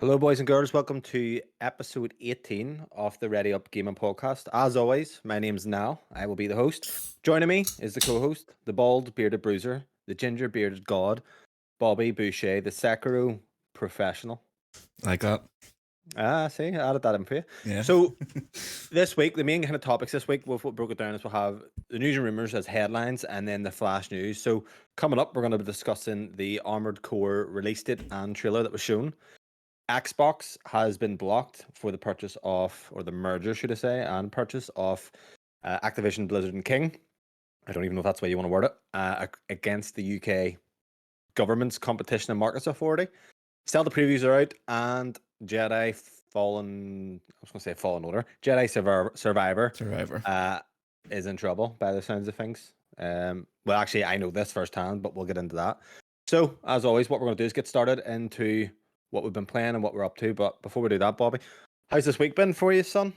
Hello, boys and girls. Welcome to episode 18 of the Ready Up Gaming Podcast. As always, my name's Niall. I will be the host. Joining me is the co-host, the bald bearded bruiser, the ginger bearded god, Bobby Boucher, the Sekiro professional. Like that. See, I added that in for you. Yeah. So this week, the main kind of topics this week, what broke it down is we'll have the news and rumors as headlines and then the flash news. So coming up, we're going to be discussing the Armored Core release date and trailer that was shown. Xbox has been blocked for the purchase of, or the merger, should I say, and purchase of Activision, Blizzard, and King. I don't even know if that's the way you want to word it. Against the UK government's Competition and Markets Authority. Still, the previews are out, and Jedi Fallen. I was going to say Fallen Order. Jedi Survivor. Is in trouble by the sounds of things. Well, actually, I know this firsthand, but we'll get into that. So, as always, what we're going to do is get started into what we've been playing and what we're up to. But before we do that, Bobby, how's this week been for you, son?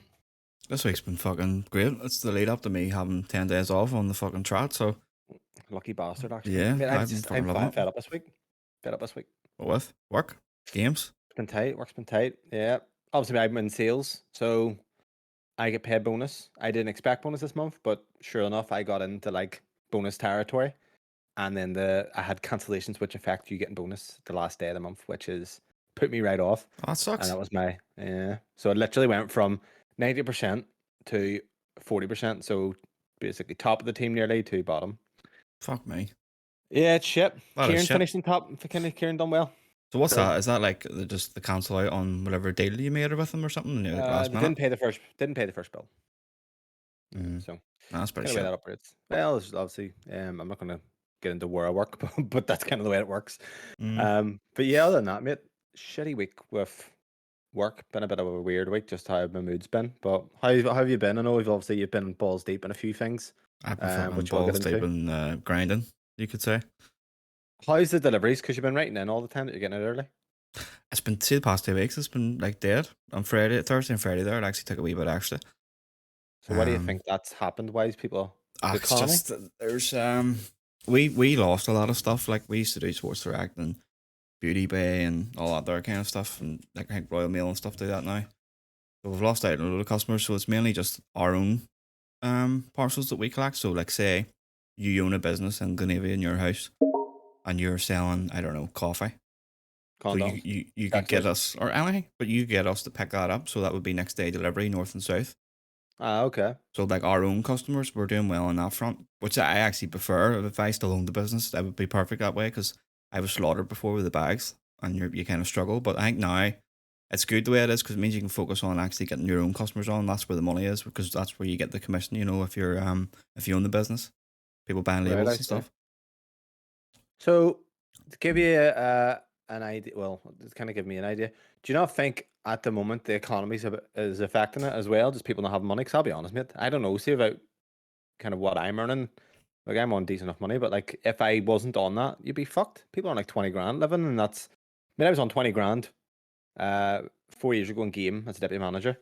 This week's been fucking great. It's the lead up to me having 10 days off on the fucking trot, so. Lucky bastard, actually. Yeah, I'm loving fed up this week. What with? Work? Games? It's been tight. Work's been tight. Yeah. Obviously, I'm in sales, so I get paid bonus. I didn't expect bonus this month, but sure enough, I got into like bonus territory. And then I had cancellations, which affect you getting bonus the last day of the month, which is put me right off. Oh, that sucks. And that was my so it literally went from 90% to 40%. So basically top of the team nearly to bottom. Fuck me. Yeah, it's shit. That is Kieran shit. finished in top. Kieran done well. So what's that? Is that like just the cancel out on whatever deal you made with them or something? Like last They minute? didn't pay the first bill. So that's pretty kind of way shit. that operates. Well, it's obviously I'm not going to get into where I work, but that's kind of the way it works. But yeah, other than that, mate, shitty week with work. Been a bit of a weird week, just how my mood's been. But how have you been? I know you've been balls deep in a few things. I've been fucking which we'll balls get deep into. in grinding, you could say. How's the deliveries? Because you've been writing in all the time that you're getting it early. It's been the past 2 weeks. It's been like dead. On Thursday and Friday there, it actually took a wee bit extra. So what do you think that's happened? Why is people? It's just there's we lost a lot of stuff. Like we used to do Sports Direct and Beauty Bay and all that there kind of stuff, and like I think Royal Mail and stuff do that now. So we've lost out on a lot of customers. So it's mainly just our own parcels that we collect. So like say you own a business in Glenavy in your house, and you're selling, I don't know, coffee. Condoms. So you could get us or anything, but you get us to pick that up. So that would be next day delivery, north and south. Okay. So like our own customers, we're doing well on that front, which I actually prefer. If I still owned the business, that would be perfect that way because I was slaughtered before with the bags and you kind of struggle. But I think now it's good the way it is because it means you can focus on actually getting your own customers on. That's where the money is because that's where you get the commission, you know, if you own the business, people buying labels and stuff. So to give you an idea, well, it's kind of give me an idea. Do you not think at the moment the economy is affecting it as well? Just people not having money? Because I'll be honest, mate, I don't know. See about kind of what I'm earning. Like I'm on decent enough money, but like if I wasn't on that, you'd be fucked. People are on like 20 grand living, and that's. I mean, I was on 20 grand 4 years ago in game as a deputy manager.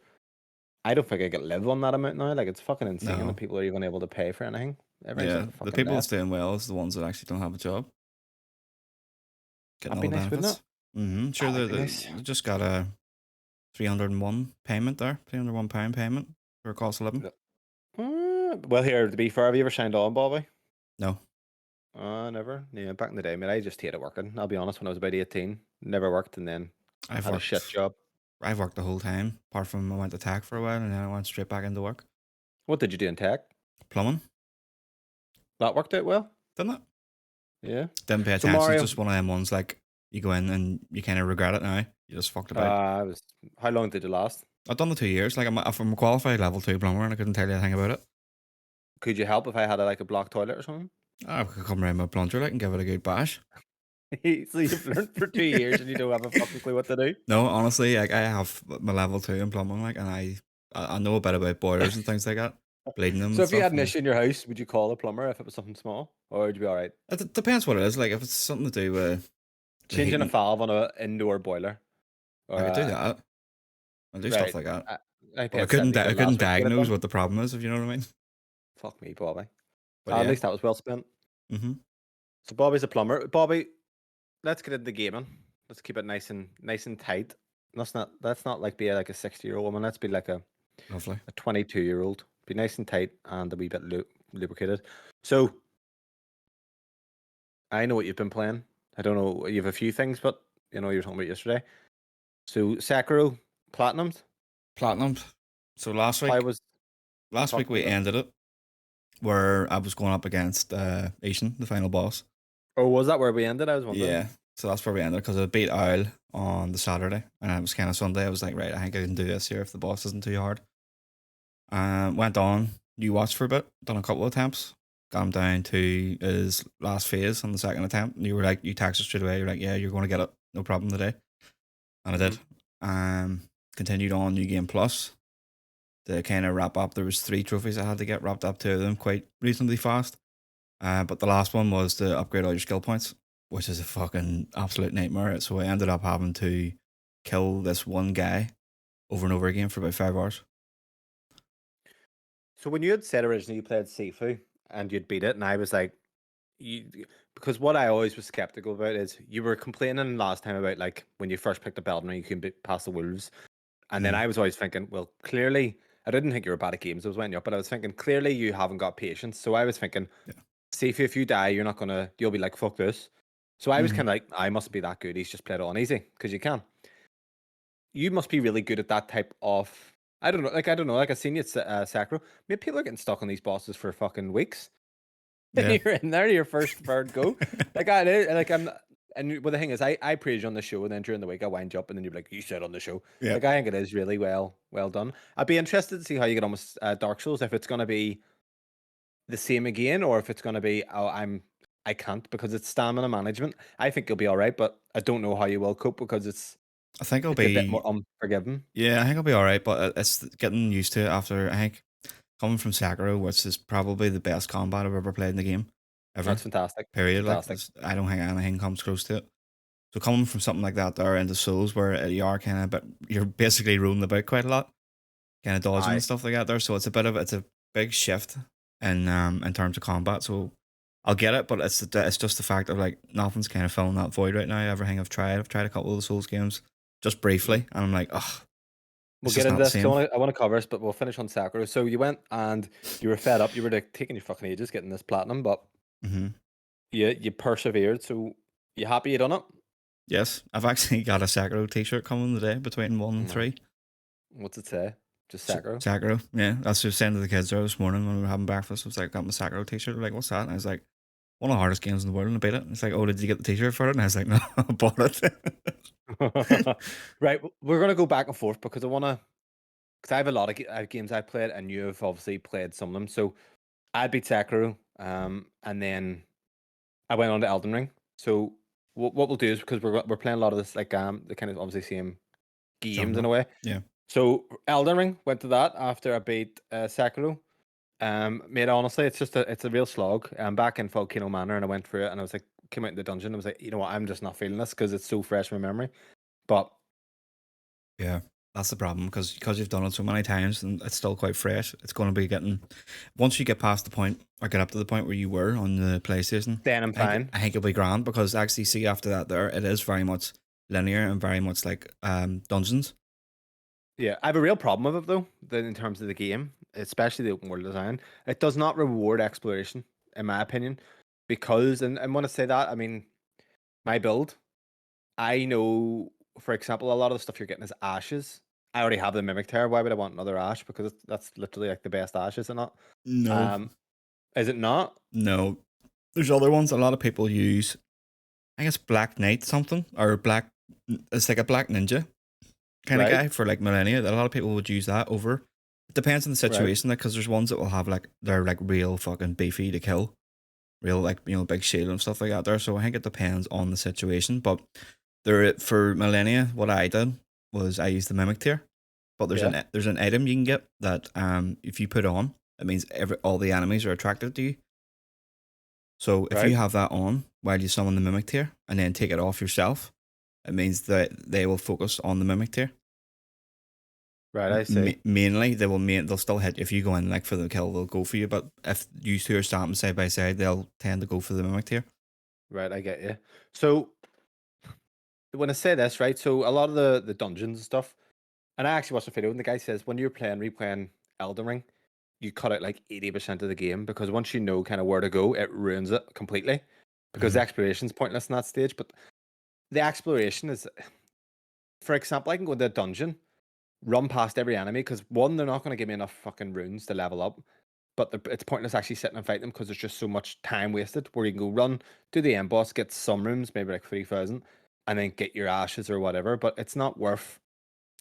I don't think I could live on that amount now. Like it's fucking insane that people are even able to pay for anything. Yeah, the people that's doing well is the ones that actually don't have a job. Getting all the benefits. Sure, they just got a 301 payment there, £301 payment for a cost of living. Well, here, to be fair, have you ever signed on, Bobby? No. Never. Yeah, back in the day, I just hated working. I'll be honest, when I was about 18, never worked, and then I had a shit job. I've worked the whole time, apart from I went to tech for a while, and then I went straight back into work. What did you do in tech? Plumbing. That worked out well? Didn't it? Yeah. Didn't pay attention. It's just one of them ones like you go in and you kind of regret it now. You just fucked about. How long did it last? I've done the 2 years. Like I'm a qualified level 2 plumber, and I couldn't tell you anything about it. Could you help if I had a block toilet or something? I could come around my plunger like and give it a good bash. So you've learned for 2 years and you don't have a fucking clue what to do? No, honestly, like I have my level 2 in plumbing, like, and I know a bit about boilers and things like that. Bleeding them. So if you had an issue in your house, would you call a plumber if it was something small, or would you be all right? It depends what it is. Like if it's something to do with changing a valve on an indoor boiler, I could do that. I do stuff like that. I couldn't diagnose what the problem is, if you know what I mean. Fuck me, Bobby. But at least that was well spent. Mm-hmm. So Bobby's a plumber. Bobby, let's get into gaming. Let's keep it nice and tight. That's not like be like a 60-year-old woman. Let's be like Lovely. a 22-year-old. Be nice and tight and a wee bit lubricated. So I know what you've been playing. I don't know. You have a few things, but you know you were talking about yesterday. So Sekiro Platinums. Platinum. So How was last talk week to me we about it? ended it where I was going up against Asian, the final boss. Or was that where we ended? I was wondering. Yeah. So that's where we ended because I beat Owl on the Saturday and it was kind of Sunday. I was like, right, I think I can do this here if the boss isn't too hard. Went on, you watched for a bit, done a couple of attempts, got him down to his last phase on the second attempt. And you were like, you texted straight away, you're like, yeah, you're going to get it, no problem today. And I did. Continued on New Game Plus to kind of wrap up. There was 3 trophies I had to get wrapped up, 2 of them quite reasonably fast. But the last one was to upgrade all your skill points, which is a fucking absolute nightmare. So I ended up having to kill this one guy over and over again for about 5 hours. So when you had said originally you played Sifu and you'd beat it, and I was like, because what I always was skeptical about is you were complaining last time about like when you first picked up Elden Ring, you can beat past the wolves, and then I was always thinking, well, clearly I didn't think you were bad at games. I was winding you up, but I was thinking clearly you haven't got patience. So I was thinking, Yeah. Sifu, if you die, you'll be like, fuck this. So I was Mhm. kind of like, I must be that good. He's just played it on easy because you can. You must be really good at that type of. I don't know. I don't know. Like I seen you at Sakura. Maybe people are getting stuck on these bosses for fucking weeks. And Yeah. you're in there, your first third go. Like I like I'm. And well, the thing is, I praise you on the show, and then during the week I wind you up, and then you're like, you said on the show. Yeah. Like I think it is really well done. I'd be interested to see how you get on with Dark Souls. If it's gonna be the same again, or if it's gonna be I can't because it's stamina management. I think you'll be all right, but I don't know how you will cope because I think I'll it's a bit more be unforgiving. Yeah, I think I'll be alright, but it's getting used to it after I think coming from Sekiro, which is probably the best combat I've ever played in the game. Ever. That's fantastic. Period. Like Fantastic. I don't think anything comes close to it. So coming from something like that there into Souls where you are kind of but you're basically rolling about quite a lot, kind of dodging and Aye. stuff like that there. So it's a big shift in terms of combat. So I'll get it, but it's just the fact of like nothing's kind of filling that void right now. Everything I've tried a couple of the Souls games just briefly, and I'm like, oh, We'll it's get just into not the this because same. I want to cover this, but we'll finish on Sakura. So you went and you were fed up. You were like taking your fucking ages getting this platinum, but Hmm. you persevered. So you happy you done it? Yes, I've actually got a Sakura t-shirt coming today between 1 and No. 3. What's it say? Just Sakura. Sakura, yeah. That's what I was saying to the kids there this morning when we were having breakfast. I was like, got my Sakura t-shirt. They're like, what's that? And I was like, one of the hardest games in the world, and I beat it. And it's like, oh, did you get the t-shirt for it? And I was like, no, I bought it. Right, we're gonna go back and forth because I wanna. Because I have a lot of games I've played, and you have obviously played some of them. So I beat Sekiro, and then I went on to Elden Ring. So what we'll do is because we're playing a lot of this like the kind of obviously same games in Genre. a way. Yeah. So Elden Ring went to that after I beat Sekiro. Mate, honestly, it's a real slog. I'm back in Volcano Manor and I went through it and I was like, came out in the dungeon. I was like, you know what, I'm just not feeling this because it's so fresh in my memory. But Yeah. That's the problem because you've done it so many times and it's still quite fresh. It's going to be getting once you get past the point or get up to the point where you were on the PlayStation. then I'm fine. I think it'll be grand because actually see after that there it is very much linear and very much like dungeons. Yeah, I have a real problem with it though, in terms of the game, especially the open world design. It does not reward exploration, in my opinion, because and when I say that, I mean my build. I know, for example, a lot of the stuff you're getting is ashes. I already have the mimic tear. Why would I want another ash? Because that's literally like the best ash, is it not? No. Um, is it not? No. There's other ones a lot of people use. I guess Black Knight something or black. It's like a black ninja kind of Right, guy for like millennia. A lot of people would use that over. It depends on the right. situation, like because there's ones that will have like they're like real fucking beefy to kill, real like big shield and stuff like that. There, so I think it depends on the situation. But there for millennia, what I did was I used the mimic tier. But Yeah, there's an item you can get that if you put on, it means all the enemies are attracted to you. So if right, you have that on while you summon the mimic tier and then take it off yourself, it means that they will focus on the mimic tier. right. I see. Mainly, they'll still hit you. If you go in like for the kill, they'll go for you. But if you two are standing side by side, they'll tend to go for the mimic tier. Right, I get you. So when I say this, right? So a lot of the dungeons and stuff, and I actually watched a video, and the guy says when you're replaying Elden Ring, you cut out like 80% of the game because once you know kind of where to go, it ruins it completely. Because the Mhm. exploration's pointless in that stage. But the exploration is, for example, I can go into a dungeon, run past every enemy because one, they're not going to give me enough fucking runes to level up. But it's pointless actually sitting and fighting them because there's just so much time wasted. Where you can go run, do the end boss, get some rooms, maybe like 3,000, and then get your ashes or whatever. But it's not worth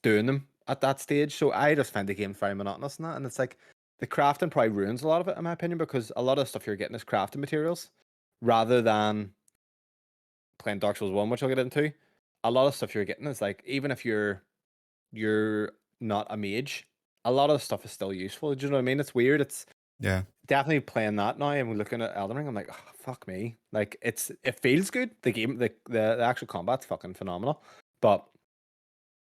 doing them at that stage. So I just find the game very monotonous in that. And it's like the crafting probably ruins a lot of it, in my opinion, because a lot of stuff you're getting is crafting materials rather than playing Dark Souls 1, which I'll get into. A lot of stuff you're getting is like, even if you're not a mage, a lot of the stuff is still useful. Do you know what I mean? It's weird. It's Yeah. definitely playing that now and we're looking at Elden Ring. I'm like, oh, fuck me. Like it feels good. The game, the actual combat's fucking phenomenal. But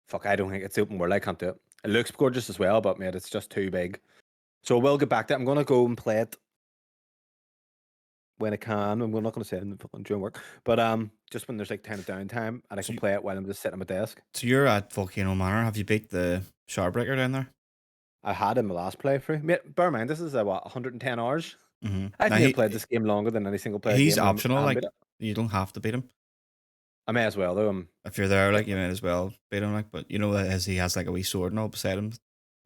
fuck, I don't think it's open world. I can't do it. It looks gorgeous as well, but mate, it's just too big. So we'll get back to it. I'm gonna go and play it when I can. And we're not gonna say it fucking during work, but just when there's like kind of downtime and I So, can play it while I'm just sitting at my desk. so you're at Volcano Manor. Have you beat the Shardbreaker down there? I had in my last playthrough. Mate, bear in mind this is what 110 hours. I Now think I've played this game longer than any single player he's game and optional. I Like beat it. you don't have to beat him. I may as well though. If you're there, If like you might as well beat him. Like, but you know that he has like a wee sword and all beside him,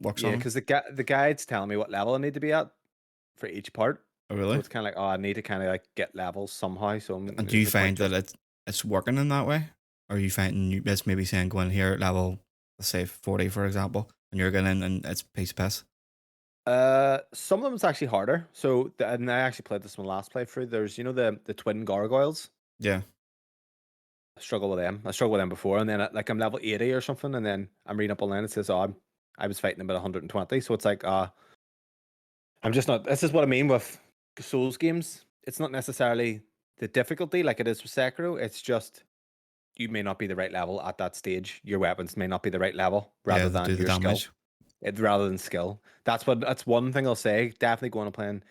works yeah, on him. because the guide's telling me what level I need to be at for each part. Oh, So really? it's kind of like, oh, I need to kind of like get levels somehow. So And do you no point find that just. it's working in that way, or are you finding it's maybe saying going here at level, let's say 40 for example, and you're going in and it's piece of piss? Some of them is actually harder. So and I actually played this one last playthrough. There's the twin gargoyles. Yeah, I struggle with them. I struggled with them before, and then like I'm level 80 or something, and then I'm reading up online. It says, oh, I was fighting them at 120. So it's like, I'm just not. This is what I mean with Souls games. It's not necessarily the difficulty like it is with Sekiro. It's just you may not be the right level at that stage. Your weapons may not be the right level, yeah, rather to do than the your skill. damage. Rather than skill. That's one thing I'll say. Definitely going to playing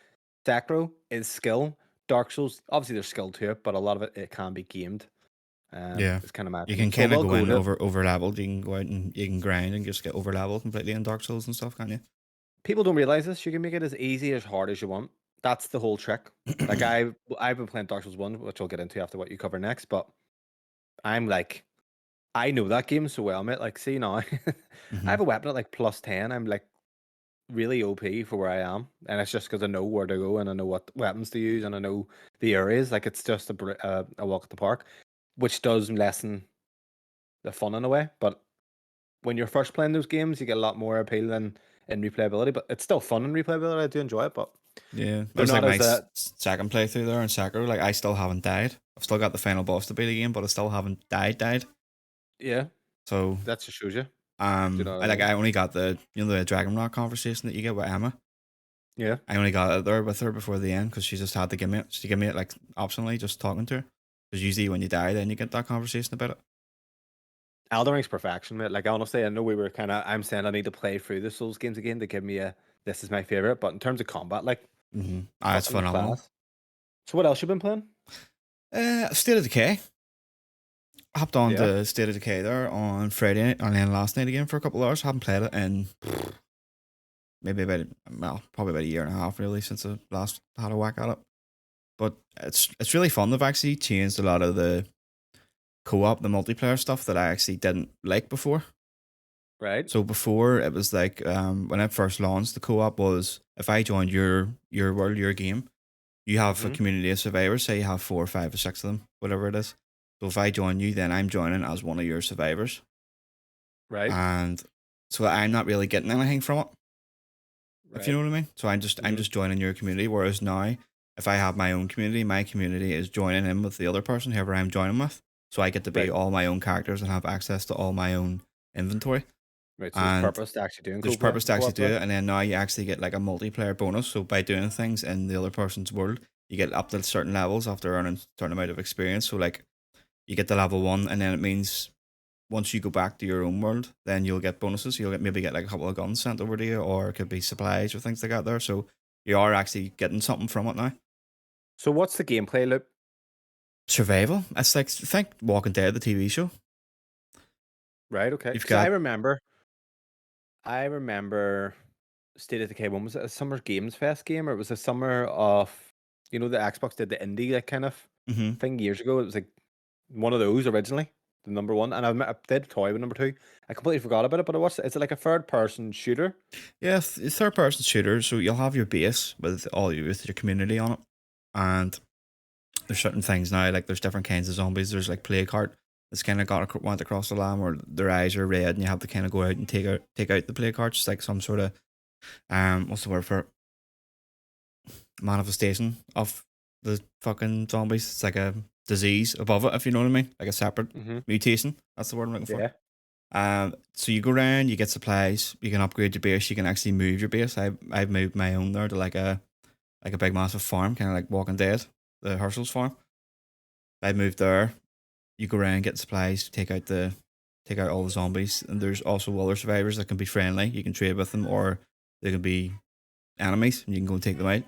Sekiro is skill. Dark Souls, obviously there's skill to it, but a lot of it can be gamed. Yeah, It's kind of my you opinion. can So kind of we'll go go in to. over leveled. You can go out and you can grind and just get over leveled completely in Dark Souls and stuff, can't People don't realize this. You can make it as easy as hard as you want. That's the whole trick. Like you? I've been playing Dark Souls 1, which we'll get into after what you cover next, but I'm like I know that game so well, mate. Like, see now, I hmm have a weapon at like plus 10. I'm like really OP for where I am, and it's just because I know where to go and I know what weapons to use and I know the areas. Like, it's just a walk at the park, which does lessen the fun in a way. But when you're first playing those games, you get a lot more appeal than in replayability. But it's still fun in replayability. I do enjoy it, but Yeah, that they're was like not my as second playthrough there in Sekiro. Like I still haven't died. I've still got the final boss to beat again, but I still haven't died. yeah. So That just shows you. Do you know what I I mean? I only got the the Dragon Rock conversation that you get with Emma. Yeah. I only got it there with her before the end because she just had to give me it. She gave me it like optionally, just talking to her. Because usually when you die, then you get that conversation about it. Elden Ring's perfection, mate. Like, honestly, I know we were kind of. I'm saying I need to play through the Souls games again to give me a. This is my favorite, but in terms of combat, like It's fucking phenomenal. class. So what else you been playing? State of Decay. Hopped on Yeah. to State of Decay there on Friday night and then last night again for a couple of hours. Haven't played it in maybe probably about a year and a half really since I last had a whack at it. But it's really fun. They've actually changed a lot of the co-op, the multiplayer stuff that I actually didn't like before. Right. So before it was like when I first launched, the co-op was if I joined your world, your game, you have a Hmm. community of survivors. Say you have 4 or 5 or 6 of them, whatever it is. So if I join you, then I'm joining as one of your survivors, Right. and so I'm not really getting anything from it. If you Right. know what I mean. So I'm Hmm. just joining your community. Whereas now, if I have my own community, my community is joining in with the other person, whoever I'm joining with. So I get to be Right. all my own characters and have access to all my own inventory. Right. So there's And purpose to actually doing there's purpose to actually co-op do play. it, and then now you actually get like a multiplayer bonus. So by doing things in the other person's world, you get up to certain levels after earning a certain amount of experience. So like you get to level 1, and then it means once you go back to your own world, then you'll get bonuses. You'll maybe get like a couple of guns sent over to you, or it could be supplies or things like that there. So you are actually getting something from it now. So what's the gameplay loop? Survival. It's like think Walking Dead, the TV show. Right. Okay. You've Because I got remember, I remember State of Decay 1, was it a Summer Games Fest game, or it was a summer of, the Xbox did the indie, like, kind of mhm. thing years ago. It was like one of those originally, the number one, and I did toy with number two. I completely forgot about it, but it's like a third person shooter. Yeah, third person shooter. So you'll have your base with your community on it, and there's certain things now. Like there's different kinds of zombies. There's like play cart that's kind of went across the land where their eyes are red, and you have to kind of go out and take out the play carts. It's like some sort of what's the word for it? Manifestation of the fucking zombies. It's like a disease above it, if you know what I mean, like a separate Hmm. mutation. That's the word I'm looking for. Yeah. So you go around, you get supplies, you can upgrade your base, you can actually move your base. I've moved my own there to like a big massive farm, kind of like Walking Dead, the Herschel's farm. I moved there. You go around, get supplies, take out all the zombies, and there's also other survivors that can be friendly. You can trade with them, or they can be enemies, and you can go and take them out.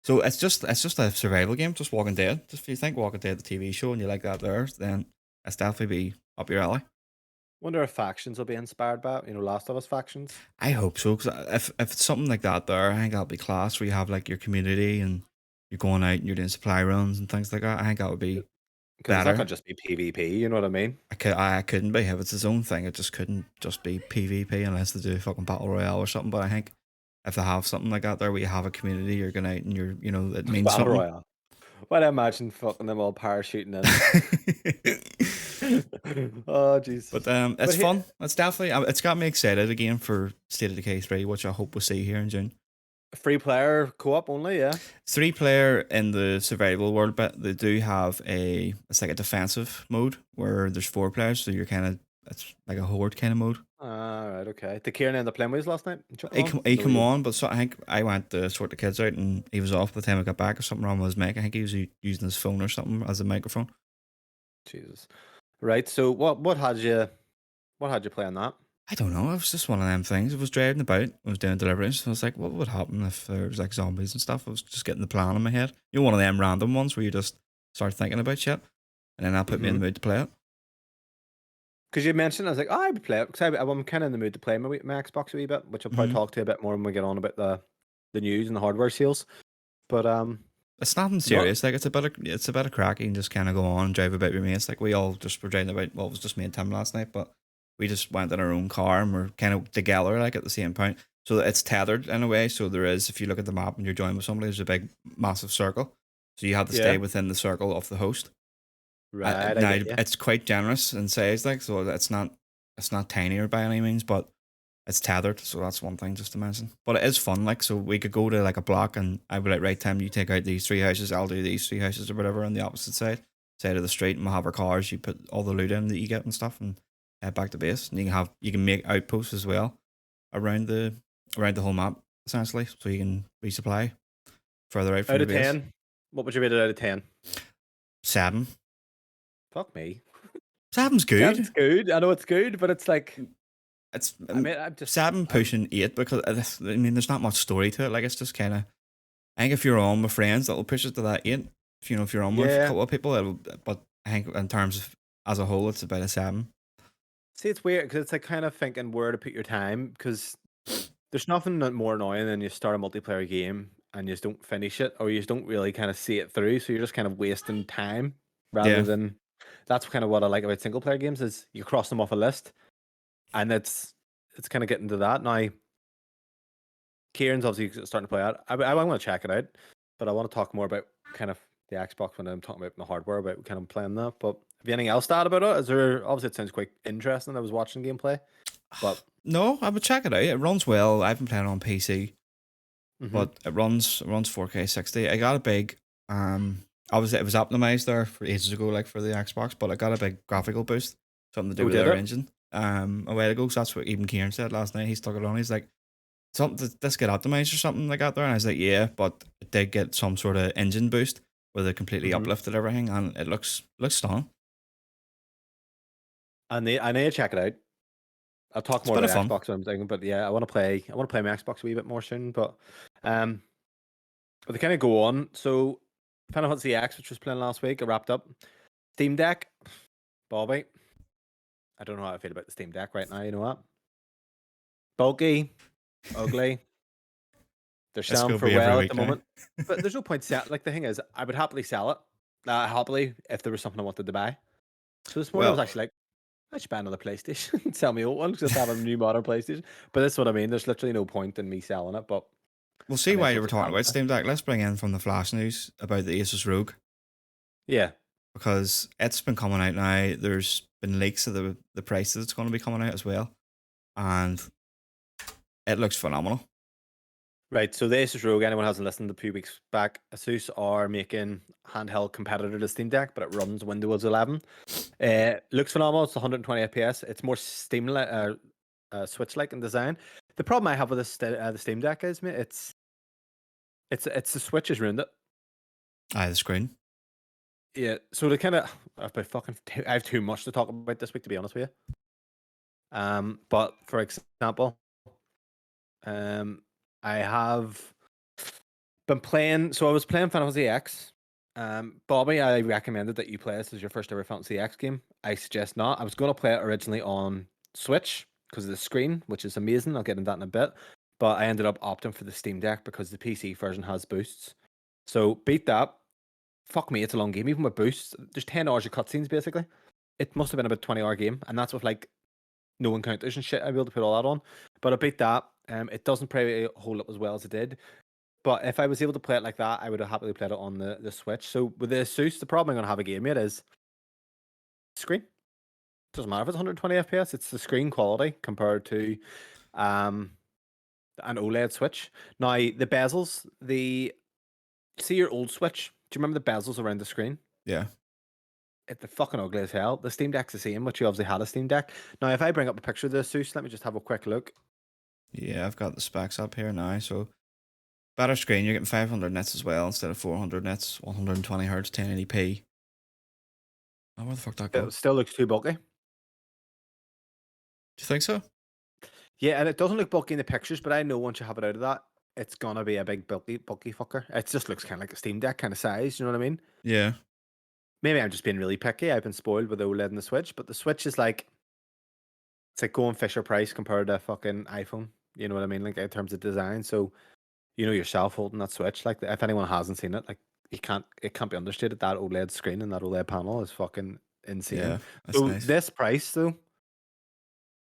So it's just a survival game, just Walking Dead. Just if you think Walking Dead the TV show and you like that there, then it's definitely be up your alley. Wonder if factions will be inspired by it, Last of Us factions. I hope so, because if it's something like that there, I think that'll be class. Where you have like your community and you're going out and you're doing supply runs and things like that. I think that would be Because it's not better. gonna just be PvP, you know what I mean? I couldn't be if it's its own thing. It just couldn't just be PvP unless they do fucking battle royale or something. But I think if they have something like that there, where you have a community, you're going out and it means Battle something. Royale. Well, I imagine fucking them all parachuting in. Oh, jeez. But But it's fun. It's definitely it's got me excited again for State of Decay 3, which I hope we'll see here in June. free player co-op only, yeah. 3 player in the survival world, but they do have it's like a defensive mode where there's 4 players, so you're kind of it's like a horde kind of mode. Right, okay. Did Kieran end up playing with us last night? Jumping He on? come, he No, come you. on, but so I think I went to sort the kids out and he was off by the time I got back or something wrong with his mic. I think he was using his phone or something as a microphone. Jesus. Right. So what had you play on that? I don't know. It was just one of them things. I was driving about. I was doing deliveries. I was like, what would happen if there was like zombies and stuff? I was just getting the plan in my head. One of them random ones where you just start thinking about shit, and then that put me in Mm-hmm. the mood to play it. Because you mentioned, I was like, oh, I would play it. Because I'm kind of in the mood to play my Xbox a wee bit, which I'll probably Hmm. talk to you a bit more when we get on about the news and the hardware sales. But It's nothing not serious. Like it's a bit of crack. You can just kind of go on and drive about your mates. Like we all just were driving about. Well, it was just me and Tim last night, but we just went in our own car and we're kind of together, like at the same point. So it's tethered in a way. So there is, if you look at the map and you're joined with somebody, there's a big, massive circle. So you have to stay yeah. within the circle of the host. Right, I Now get you. it's quite generous in size, like so it's not tinier by any means, but it's tethered, so that's one thing just to mention. But it is fun, like so we could go to like a block and I'd be like, right, Tim, you take out these 3 houses, I'll do these 3 houses or whatever on the opposite side of the street, and we'll have our cars. You put all the loot in that you get and stuff, and head back to base. And you can make outposts as well around the whole map essentially, so you can resupply further out from Out your of base. 10, what would you rate it out of 10? 7. Fuck me. 7's Seven's good. good. I know it's good, but it's like, It's I mean, I'm just, 7 I'm, pushing 8 because I mean, there's not much story to it. Like it's just kind of. I think if you're on with friends, that'll push it to that 8. If you're on with a yeah. couple of people, it'll. But I think in terms of as a whole, it's about a 7. See, it's weird because it's like kind of thinking where to put your time because there's nothing more annoying than you start a multiplayer game and you just don't finish it or you just don't really kind of see it through. So you're just kind of wasting time rather Yeah, than that's kind of what I like about single player games is you cross them off a list and it's kind of getting to that now. Kieran's obviously starting to play out. I want to check it out, but I want to talk more about kind of the Xbox when I'm talking about the hardware about kind of playing that. But have you anything else to add about it? Is there obviously it sounds quite interesting. I was watching gameplay, but no, I would check it out. It runs well. I've been playing it on PC, hmm but it runs 4K 60. I got a big obviously it was optimized there for ages ago, like for the Xbox, but I got a big graphical boost, something to do oh, with did their it? engine. A while ago, so that's what even Kieran said last night. He stuck it on. He's like, something did this get optimized or something like that there? And I was like, yeah, but it did get some sort of engine boost where they completely hmm uplifted everything, and it looks stunning. I need to check it out. I'll talk It's a more bit of about fun. Xbox when I'm thinking, but yeah, I want to play. I want to play my Xbox a wee bit more soon. Um, but they kind of go on. So Final Fantasy X, which was playing last week, I wrapped up. Steam Deck, Bobby. I don't know how I feel about the Steam Deck right now. You know what? Bulky, ugly. They're It's selling gonna for be every well at week the now. moment, but there's no point sell. Like the thing is, I would happily sell it. Happily if there was something I wanted to buy. So this morning I was Well, actually like, I should buy another PlayStation. Sell me old one because I have a new modern PlayStation. But that's what I mean. There's literally no point in me selling it. But we'll I see may why as you well were just talking hand it about back. Steam Deck. Let's bring in from the flash news about the Asus ROG Yeah. because it's been coming out now. There's been leaks of the prices it's going to be coming out as well, and it looks phenomenal. Right. So the Asus ROG, anyone who hasn't listened a few weeks back, Asus are making handheld competitor to Steam Deck, but it runs Windows 11. Looks phenomenal. It's 120 FPS. It's more Steam Switch-like in design. The problem I have with the Steam Deck is, mate, it's the Switch has ruined it. The screen. Yeah. So they kind of, I have too much to talk about this week, to be honest with you. But for example, I have been playing. So I was playing Fantasy X. Bobby, I recommended that you play this as your first ever Fantasy X game. I suggest not. I was going to play it originally on Switch because of the screen, which is amazing. I'll get into that in a bit. But I ended up opting for the Steam Deck because the PC version has boosts. So beat that. Fuck me, it's a long game. Even with boosts, there's 10 hours of cutscenes basically. It must have been about 20-hour game, and that's with like no encounters and shit. I'll be able to put all that on. But I beat that. It doesn't probably hold up as well as it did. But if I was able to play it like that, I would have happily played it on the Switch. So with the Asus, the problem I'm going to have a game yet is screen. Doesn't matter if it's 120 FPS. It's the screen quality compared to um an OLED Switch. Now the bezels, see your old Switch. Do you remember the bezels around the screen? Yeah. They're fucking ugly as hell. The Steam Deck's the same, but you obviously had a Steam Deck. Now, if I bring up a picture of the Asus, let me just have a quick look. Yeah, I've got the specs up here now. So better screen, you're getting 500 nits as well instead of 400 nits, 120 hertz, 1080p. Oh, where the fuck that go? It still looks too bulky. Do you think so? Yeah, and it doesn't look bulky in the pictures, but I know once you have it out of that, it's gonna be a big bulky fucker. It just looks kind of like a Steam Deck kind of size. You know what I mean? Yeah. Maybe I'm just being really picky. I've been spoiled with the OLED and the Switch, but the Switch is like it's like going Fisher Price compared to a fucking iPhone. You know what I mean? Like in terms of design. So you know yourself holding that Switch. Like if anyone hasn't seen it, like it can't be understated. That OLED screen and that OLED panel is fucking insane. Yeah. That's So nice. this price though,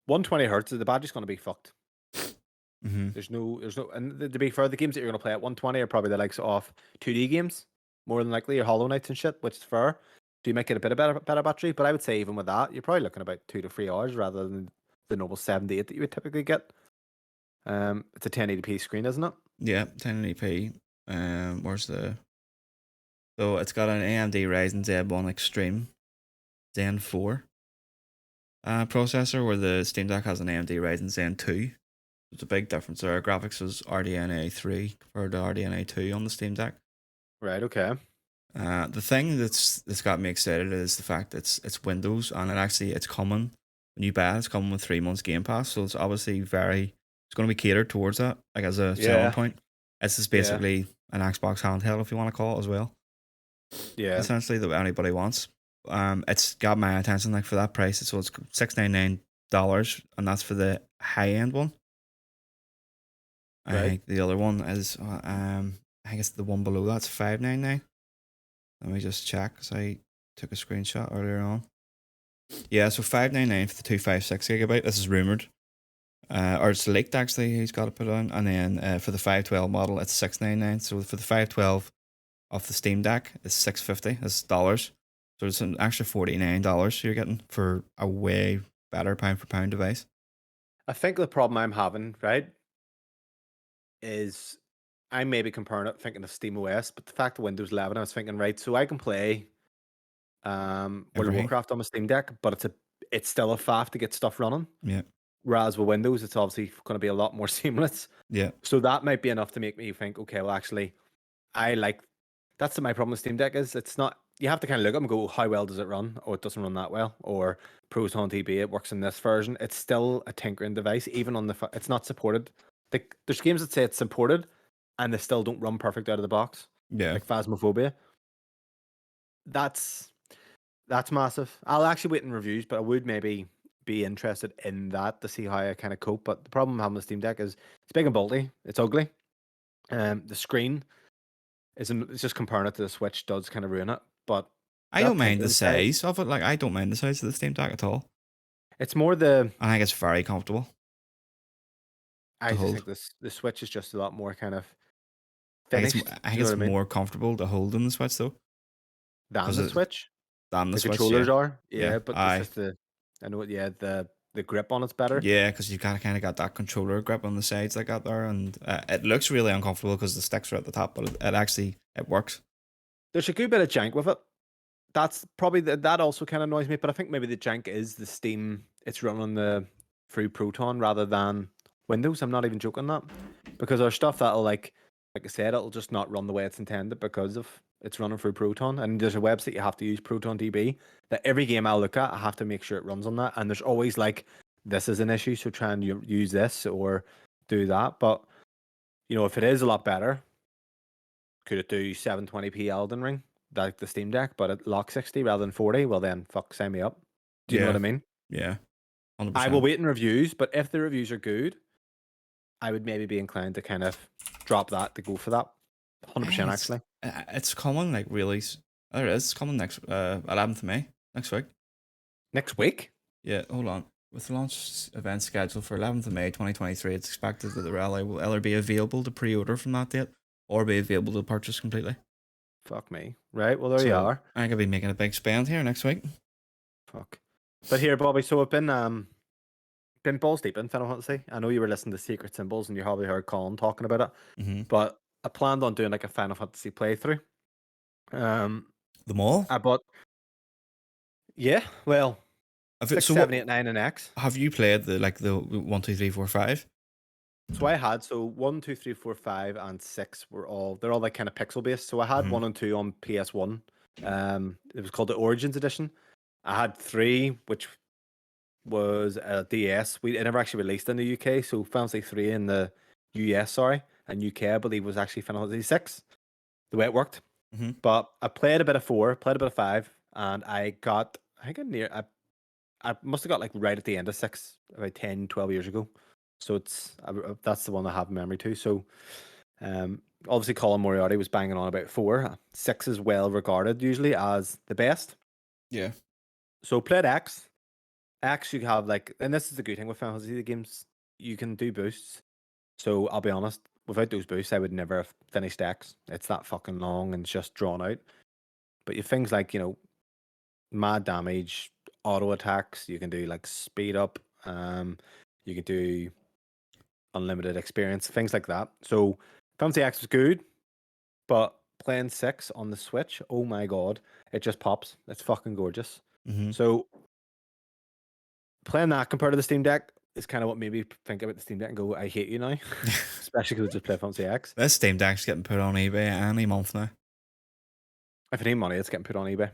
120 hertz, the battery's gonna be fucked. Mm-hmm. There's no, and to be fair, the games that you're gonna play at 120 are probably the likes of 2D games, more than likely, your Hollow Knights and shit, which is fair. So you might get a bit of better battery, but I would say even with that, you're probably looking about 2 to 3 hours rather than the normal 7 to 8 that you would typically get. It's a 1080p screen, isn't it? Yeah, 1080p. Where's the? So it's got an AMD Ryzen Z1 Extreme Zen 4 processor, where the Steam Deck has an AMD Ryzen Zen 2. There's a big difference there. Graphics is RDNA 3 compared to RDNA 2 on the Steam Deck. Right. Okay. The thing that's got me excited is the fact that it's Windows, and it's coming when you buy it. It's coming with 3 months Game Pass, so it's obviously it's going to be catered towards that, like as a selling Yeah. point. It's just Yeah. basically an Xbox handheld, if you want to call it as well. Yeah. Essentially, that anybody wants. It's got my attention, like for that price. So it's $699, and that's for the high end one. I Right. think the other one is I think it's the one below that's $599. Let me just check because I took a screenshot earlier on. Yeah, so $599 for the 256 gigabyte. This is rumored, or it's leaked actually. He's got to put on, and then for the 512 model, it's $699. So for the 512 of the Steam Deck, it's $650. It's dollars. So it's an extra $49 you're getting for a way better pound for pound device. I think the problem I'm having, right, is I may be comparing it thinking of Steam OS, but the fact of Windows 11, I was thinking, right, so I can play World of Everything. Warcraft on my Steam Deck, but it's still a faff to get stuff running. Yeah. Whereas with Windows, it's obviously going to be a lot more seamless. Yeah. So that might be enough to make me think, okay, well, actually, I like that's my problem with Steam Deck is it's not. You have to kind of look at them and go, how well does it run? Or it doesn't run that well. Or Proton TB, it works in this version. It's still a tinkering device, even on it's not supported. There's games that say it's supported, and they still don't run perfect out of the box. Yeah. Like Phasmophobia. That's massive. I'll actually wait in reviews, but I would maybe be interested in that to see how I kind of cope. But the problem I'm having with Steam Deck is it's big and bulky. It's ugly. The screen isn't. It's just comparing it to the Switch does kind of ruin it. But I don't that mind the tinting side, size of it. Like, I don't mind the size of the Steam Deck at all. it's more the. I think it's very comfortable I to just think hold. this the Switch is just a lot more kind of I think finished. I Do think you know it's what I mean? more comfortable to hold than the Switch though, Than because the it Switch. than the The Switch. Yeah, controllers are, yeah, yeah, but it's I just the. I know it. Yeah, the grip on it's better. yeah, because you kind of got that controller grip on the sides like that there, and it looks really uncomfortable because the sticks are at the top, but it actually it works. There's a good bit of jank with it. That's probably that also kind of annoys me, but I think maybe the jank is the Steam. It's running the through Proton rather than Windows. I'm not even joking that because there's stuff that'll like I said, it'll just not run the way it's intended because of it's running through Proton. And there's a website you have to use Proton DB that every game I look at, I have to make sure it runs on that. And there's always like this is an issue, so try and use this or do that. But if it is a lot better, could it do 720p Elden Ring like the Steam Deck, but at lock 60 rather than 40? Well, then fuck, sign me up. Do you know what Yeah, I mean? yeah, hundred I will percent. wait in reviews, but if the reviews are good, I would maybe be inclined to kind of drop that to go for that. I think 100% actually. it's coming like really. There it is. It's coming next 11th of May next week. Next week? Yeah, hold on. With the launch event scheduled for 11th of May 2023, it's expected that the rally will either be available to pre-order from that date or be available to purchase completely. Fuck me. Right, well, there you So are. I'm gonna be making a big spend here next week. Fuck. But here, Bobby, so I've been balls deep in Final Fantasy. I know you were listening to Secret Symbols and you probably heard Colin talking about it, Mm-hmm. but I planned on doing like a Final Fantasy playthrough. Um, The mall. I bought, yeah, well, six, So seven, what 8, 9, and X. have you played the 1, 2, 3, 4, 5? So I had 1, 2, 3, 4, 5, and 6 they're all like kind of pixel based. So I had Mm-hmm. 1 and 2 on PS1. It was called the Origins Edition. I had 3, which was a DS. It never actually released in the UK. So Final Fantasy 3 in the US, sorry, and UK, I believe was actually Final Fantasy 6. The way it worked. Mm-hmm. But I played a bit of 4, played a bit of 5, and I think I must have got like right at the end of 6 about 10, 12 years ago. So that's the one I have memory to. So obviously Colin Moriarty was banging on about 4. 6 is well regarded usually as the best. Yeah. So played X. X you have like, and this is the good thing with Final Fantasy games, you can do boosts. So I'll be honest, without those boosts, I would never have finished X. It's that fucking long and it's just drawn out. But you have things like, mad damage, auto attacks. You can do like speed up. You can do unlimited experience, things like that. So Fantasy X was good, but playing 6 on the Switch, oh my god, it just pops. It's fucking gorgeous. Mm-hmm. So playing that compared to the Steam Deck is kind of what made me think about the Steam Deck and go, I hate you now, especially because I just play Fantasy X. This Steam Deck's getting put on eBay any month now. If I need money, it's getting put on eBay.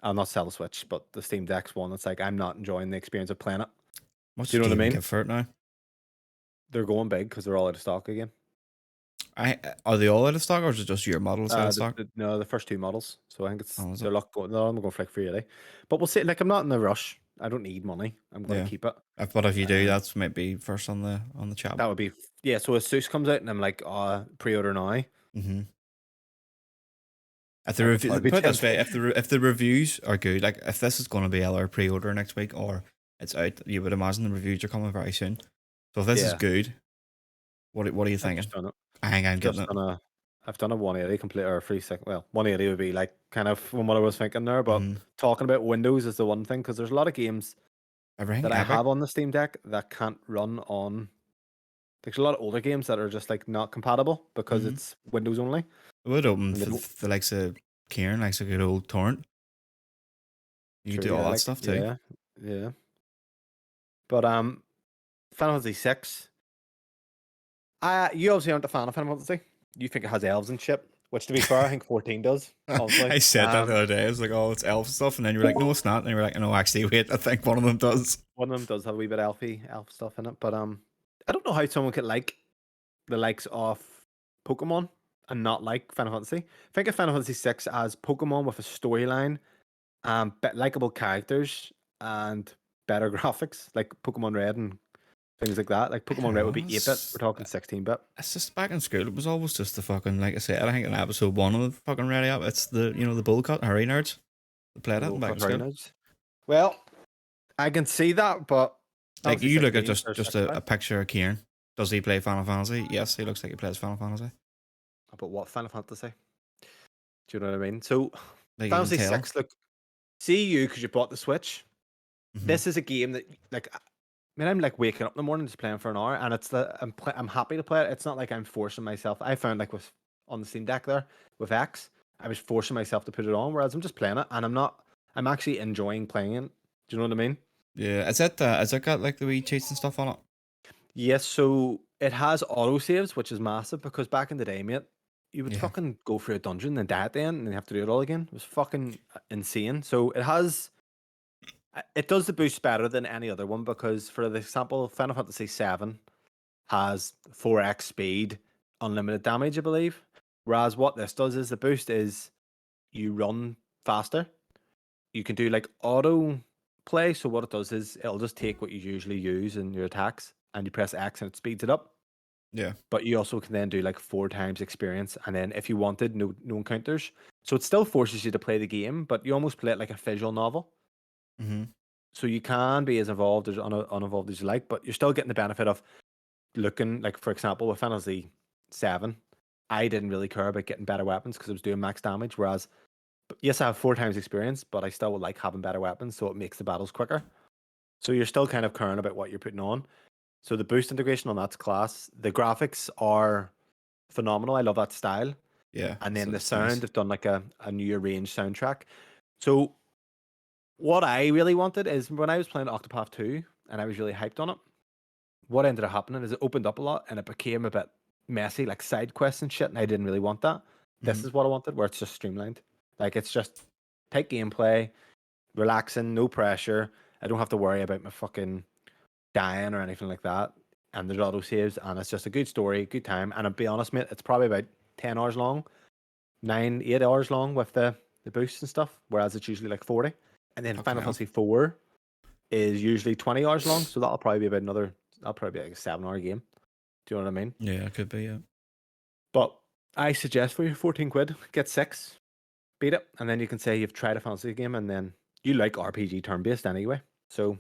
I'll not sell the Switch, but the Steam Deck's one. It's like I'm not enjoying the experience of playing it. What's Do you know the what I game mean? give for it now? They're going big because they're all out of stock again. Are they all out of stock, or is it just your models out of stock? No, the first 2 models. So I think Oh, is they're it? they're all going for like 380. But we'll see. Like I'm not in a rush. I don't need money. I'm going Yeah. to keep it. But if you do, Um, that's maybe first on the chat. that would be yeah. So as Zeus comes out and I'm like, pre-order now. Mm-hmm. If the I would review, probably be put it this way, tempted. if the reviews are good, like if this is going to be our pre-order next week or it's out, you would imagine the reviews are coming very soon. So if this is Yeah, good, what are you I've thinking? just done it. I think I'm getting Just it. I've done a 180 complete or 360. Well, 180 would be like kind of from what I was thinking there. But Mm-hmm. talking about Windows is the one thing because there's a lot of games Everything that I epic. have on the Steam Deck that can't run on. There's a lot of older games that are just like not compatible because Mm-hmm. it's Windows only, It would open and they for don't. the likes of Kieran, likes a good old torrent. You could True, do all yeah, that like stuff too. yeah, yeah. But Final Fantasy 6. You obviously aren't a fan of Final Fantasy. You think it has elves and shit, which to be fair, I think 14 does. Obviously, I said that the other day. I was like, "Oh, it's elf stuff," and then you were like, "No, it's not." And you were like, "No, actually, wait. I think one of them does." one of them does have a wee bit elf stuff in it. But I don't know how someone could like the likes of Pokemon and not like Final Fantasy. Think of Final Fantasy 6 as Pokemon with a storyline, likable characters, and better graphics, like Pokemon Red and things like that. Like I Pokemon don't Red know. would be 8-bit. We're talking 16-bit. It's just back in school. It was always just the fucking, like I said. I think in episode 1 of fucking Ready Up, it's the bowl cut Harry nerds that played The it World back Cup in school. Hurricanes. Well, I can see that, but Like obviously you look at 16 or just 6 a picture of Kieran. Does he play Final Fantasy? Yes, he looks like he plays Final Fantasy. But what Final Fantasy? Do you know what I mean? So Like you can Fantasy tell. 6, look, see you because you bought the Switch. Mm-hmm. This is a game that like I mean I'm like waking up in the morning just playing for an hour, and it's I'm happy to play it. It's not like I'm forcing myself. I found like with on the Steam Deck there with X, I was forcing myself to put it on, whereas I'm just playing it and I'm not. I'm actually enjoying playing it. Do you know what I mean? Yeah, is it got like the wee cheats and stuff on it? Yes. So it has auto saves, which is massive because back in the day, mate, you would Yeah. fucking go through a dungeon and die at the end, and then you have to do it all again. It was fucking insane. So it has. It does the boost better than any other one because, for the example, Final Fantasy VII has 4x speed, unlimited damage, I believe. Whereas what this does is the boost is you run faster. You can do like auto play. So what it does is it'll just take what you usually use in your attacks and you press X and it speeds it up. Yeah. But you also can then do like 4 times experience, and then if you wanted, no encounters. So it still forces you to play the game, but you almost play it like a visual novel. Mm-hmm. So you can be as involved as uninvolved as you like, but you're still getting the benefit of looking like, for example, with Fantasy 7, I didn't really care about getting better weapons because I was doing max damage. Whereas, yes, I have 4 times experience, but I still would like having better weapons, so it makes the battles quicker. So you're still kind of caring about what you're putting on. So the boost integration on that's class. The graphics are phenomenal. I love that style. Yeah. And So then the it's nice. sound, they've done like a new arranged soundtrack. So what I really wanted is when I was playing Octopath 2 and I was really hyped on it, what ended up happening is it opened up a lot and it became a bit messy, like side quests and shit, and I didn't really want that. This Mm-hmm. is what I wanted, where it's just streamlined. Like it's just tight gameplay, relaxing, no pressure. I don't have to worry about my fucking dying or anything like that. And there's auto saves, and it's just a good story, good time. And I'll be honest, mate, it's probably about 10 hours long, 8 hours long with the boosts and stuff, whereas it's usually like 40. And then Fucking Final hell. Fantasy 4 is usually 20 hours long, so that'll probably be about another. That'll probably be like a 7 hour game. Do you know what I mean? Yeah, it could be. Yeah. But I suggest for your 14 quid, get 6, beat it, and then you can say you've tried a fantasy game, and then you like RPG turn based anyway. So,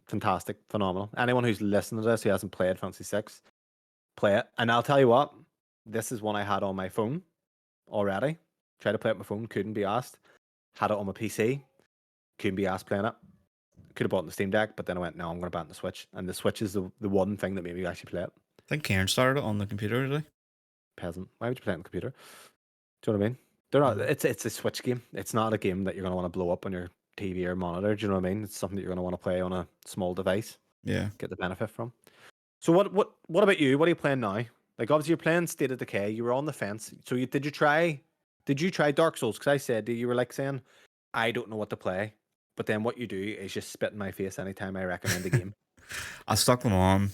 fantastic, phenomenal. Anyone who's listening to this who hasn't played Fantasy 6, play it. And I'll tell you what, this is one I had on my phone already. Tried to play it on my phone, couldn't be asked. Had it on my PC, couldn't be asked playing it. Could have bought it on the Steam Deck, but then I went, no, I'm going to buy it on the Switch. And the Switch is the one thing that made me actually play it. I think Karen started it on the computer today. Peasant. Why would you play it on the computer? Do you know what I mean? They're not. Mm. It's a Switch game. It's not a game that you're going to want to blow up on your TV or monitor. Do you know what I mean? It's something that you're going to want to play on a small device, Yeah. get the benefit from. So what about you? What are you playing now? Like obviously you're playing State of Decay. You were on the fence. So did you try Dark Souls? Because I said you were like saying I don't know what to play, but then what you do is just spit in my face anytime I recommend a game. I stuck on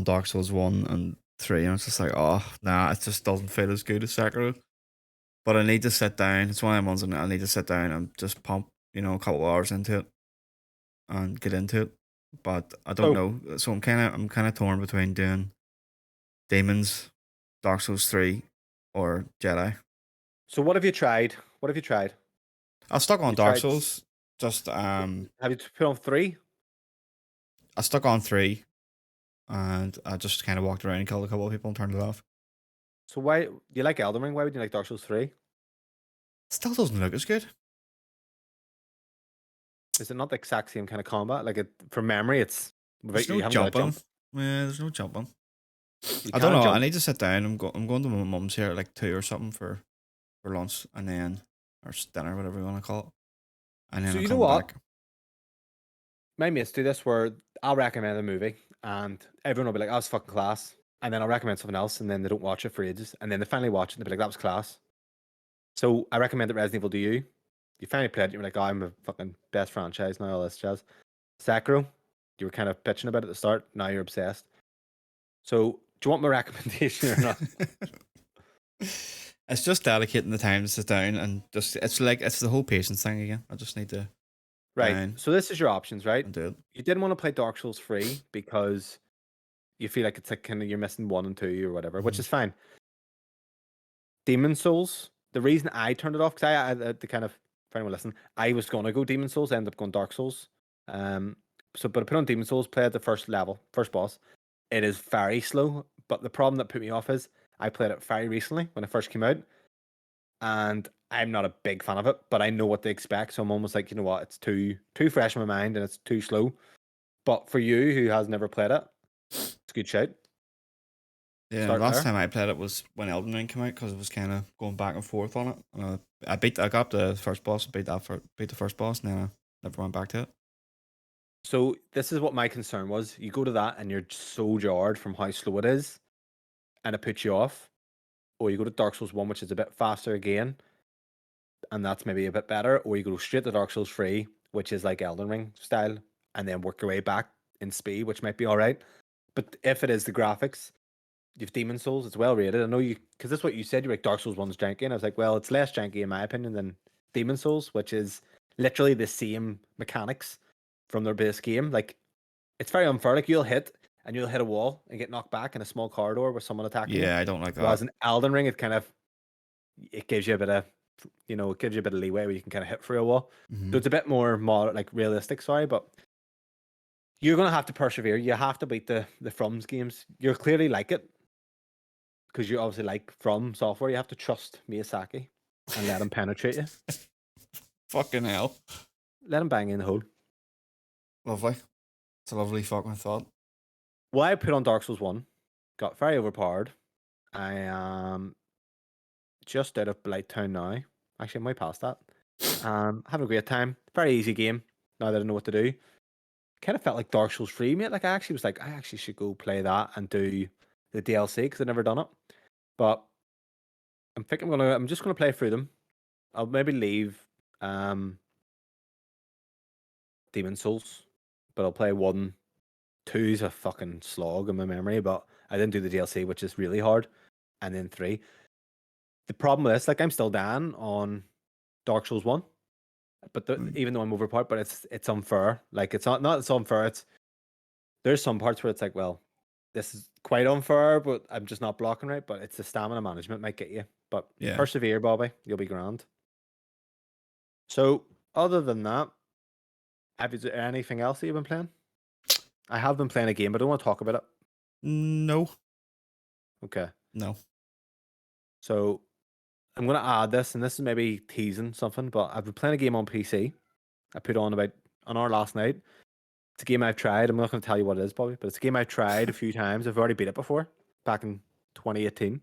Dark Souls 1 and 3, and it's just like, oh, nah, it just doesn't feel as good as Sekiro. But I need to sit down. It's one of the ones that I need to sit down and just pump, a couple of hours into it and get into it. But I don't So know. So I'm kind of torn between doing Demons, Dark Souls 3, or Jedi. so what have you tried? What have you tried? I stuck on You Dark tried? Souls. Just Have you put on 3? I stuck on 3, and I just kind of walked around and killed a couple of people and turned it off. So why you like Elden Ring? Why would you like Dark Souls 3? Still doesn't look as good. Is it not the exact same kind of combat? Like from memory, it's There's you no haven't got a jumping. jump. Yeah, there's no jumping. You I don't can know. I jump. need to sit down. I'm going to my mum's here at like 2 or something for lunch, and then or dinner, whatever you want to call it, and then So I'll you know come what? back. My mates do this where I'll recommend a movie and everyone will be like, "Oh, it's fucking class," and then I'll recommend something else, and then they don't watch it for ages, and then they finally watch it and they'll be like, "That was class." So I recommended Resident Evil to you. You finally played it. You were like, "Oh, I'm a fucking best franchise now." All this jazz. Sekiro. You were kind of bitching about it at the start. Now you're obsessed. So do you want my recommendation or not? It's just dedicating the time to sit down and just it's the whole patience thing again. I just need to Right. fine, So this is your options, right? I'll do it. You didn't want to play Dark Souls 3 because you feel like it's like kind of you're missing 1 and 2 or whatever, which Mhm. is fine. Demon Souls, the reason I turned it off, because the kind of, for anyone listening, I was going to go Demon Souls, I ended up going Dark Souls. But I put on Demon Souls, played the first level, first boss. It is very slow, but the problem that put me off is I played it very recently when it first came out, and I'm not a big fan of it, but I know what to expect, so I'm almost like, you know what, it's too fresh in my mind and it's too slow. But for you who has never played it, it's a good shout. Yeah, Start last there. time I played it was when Elden Ring came out because it was kind of going back and forth on it. I got the first boss, beat the first boss, and then I never went back to it. So this is what my concern was. You go to that and you're so jarred from how slow it is, and it puts you off. Or you go to Dark Souls 1, which is a bit faster again, and that's maybe a bit better. Or you go straight to Dark Souls 3, which is like Elden Ring style, and then work your way back in speed, which might be all right. But if it is the graphics, you've Demon Souls, it's well rated. I know you, because that's what you said. You're like, Dark Souls 1's janky. And I was like, well, it's less janky in my opinion than Demon Souls, which is literally the same mechanics from their base game. Like, it's very unfair. Like, you'll hit and you'll hit a wall and get knocked back in a small corridor with someone attacking you. Yeah, I don't like Whereas that. in Elden Ring, it gives you a bit of, it gives you a bit of leeway where you can kind of hit through a wall. Hmm. So it's a bit more like realistic, sorry, but you're gonna have to persevere. You have to beat the From's games. You're clearly like it because you obviously like From Software. You have to trust Miyazaki and let him penetrate you. Fucking hell. Let him bang you in the hole. Lovely. It's a lovely fucking thought. Why I put on Dark Souls 1, got very overpowered. I am just out of Blight Town now. Actually, I'm way past that. Having a great time. Very easy game. Now that I know what to do. Kind of felt like Dark Souls 3, mate. Like, I actually was like, I actually should go play that and do the DLC because I've never done it. But I'm just gonna play through them. I'll maybe leave um Demon Souls, but I'll play 1. 2's a fucking slog in my memory, but I didn't do the DLC, which is really hard. And then 3. The problem with this, like, I'm still down on Dark Souls 1, but Mm. even though I'm overpowered, but it's unfair. Like, it's not it's unfair. There's some parts where it's like, well, this is quite unfair, but I'm just not blocking right. But it's the stamina management might get you. But Yeah. persevere, Bobby. You'll be grand. So, other than that, is there anything else that you've been playing? I have been playing a game, but I don't want to talk about it. No. Okay. No. So I'm gonna add this, and this is maybe teasing something, but I've been playing a game on PC. I put on about an hour last night. It's a game I've tried. I'm not gonna tell you what it is, Bobby, but it's a game I've tried a few times. I've already beat it before, back in 2018.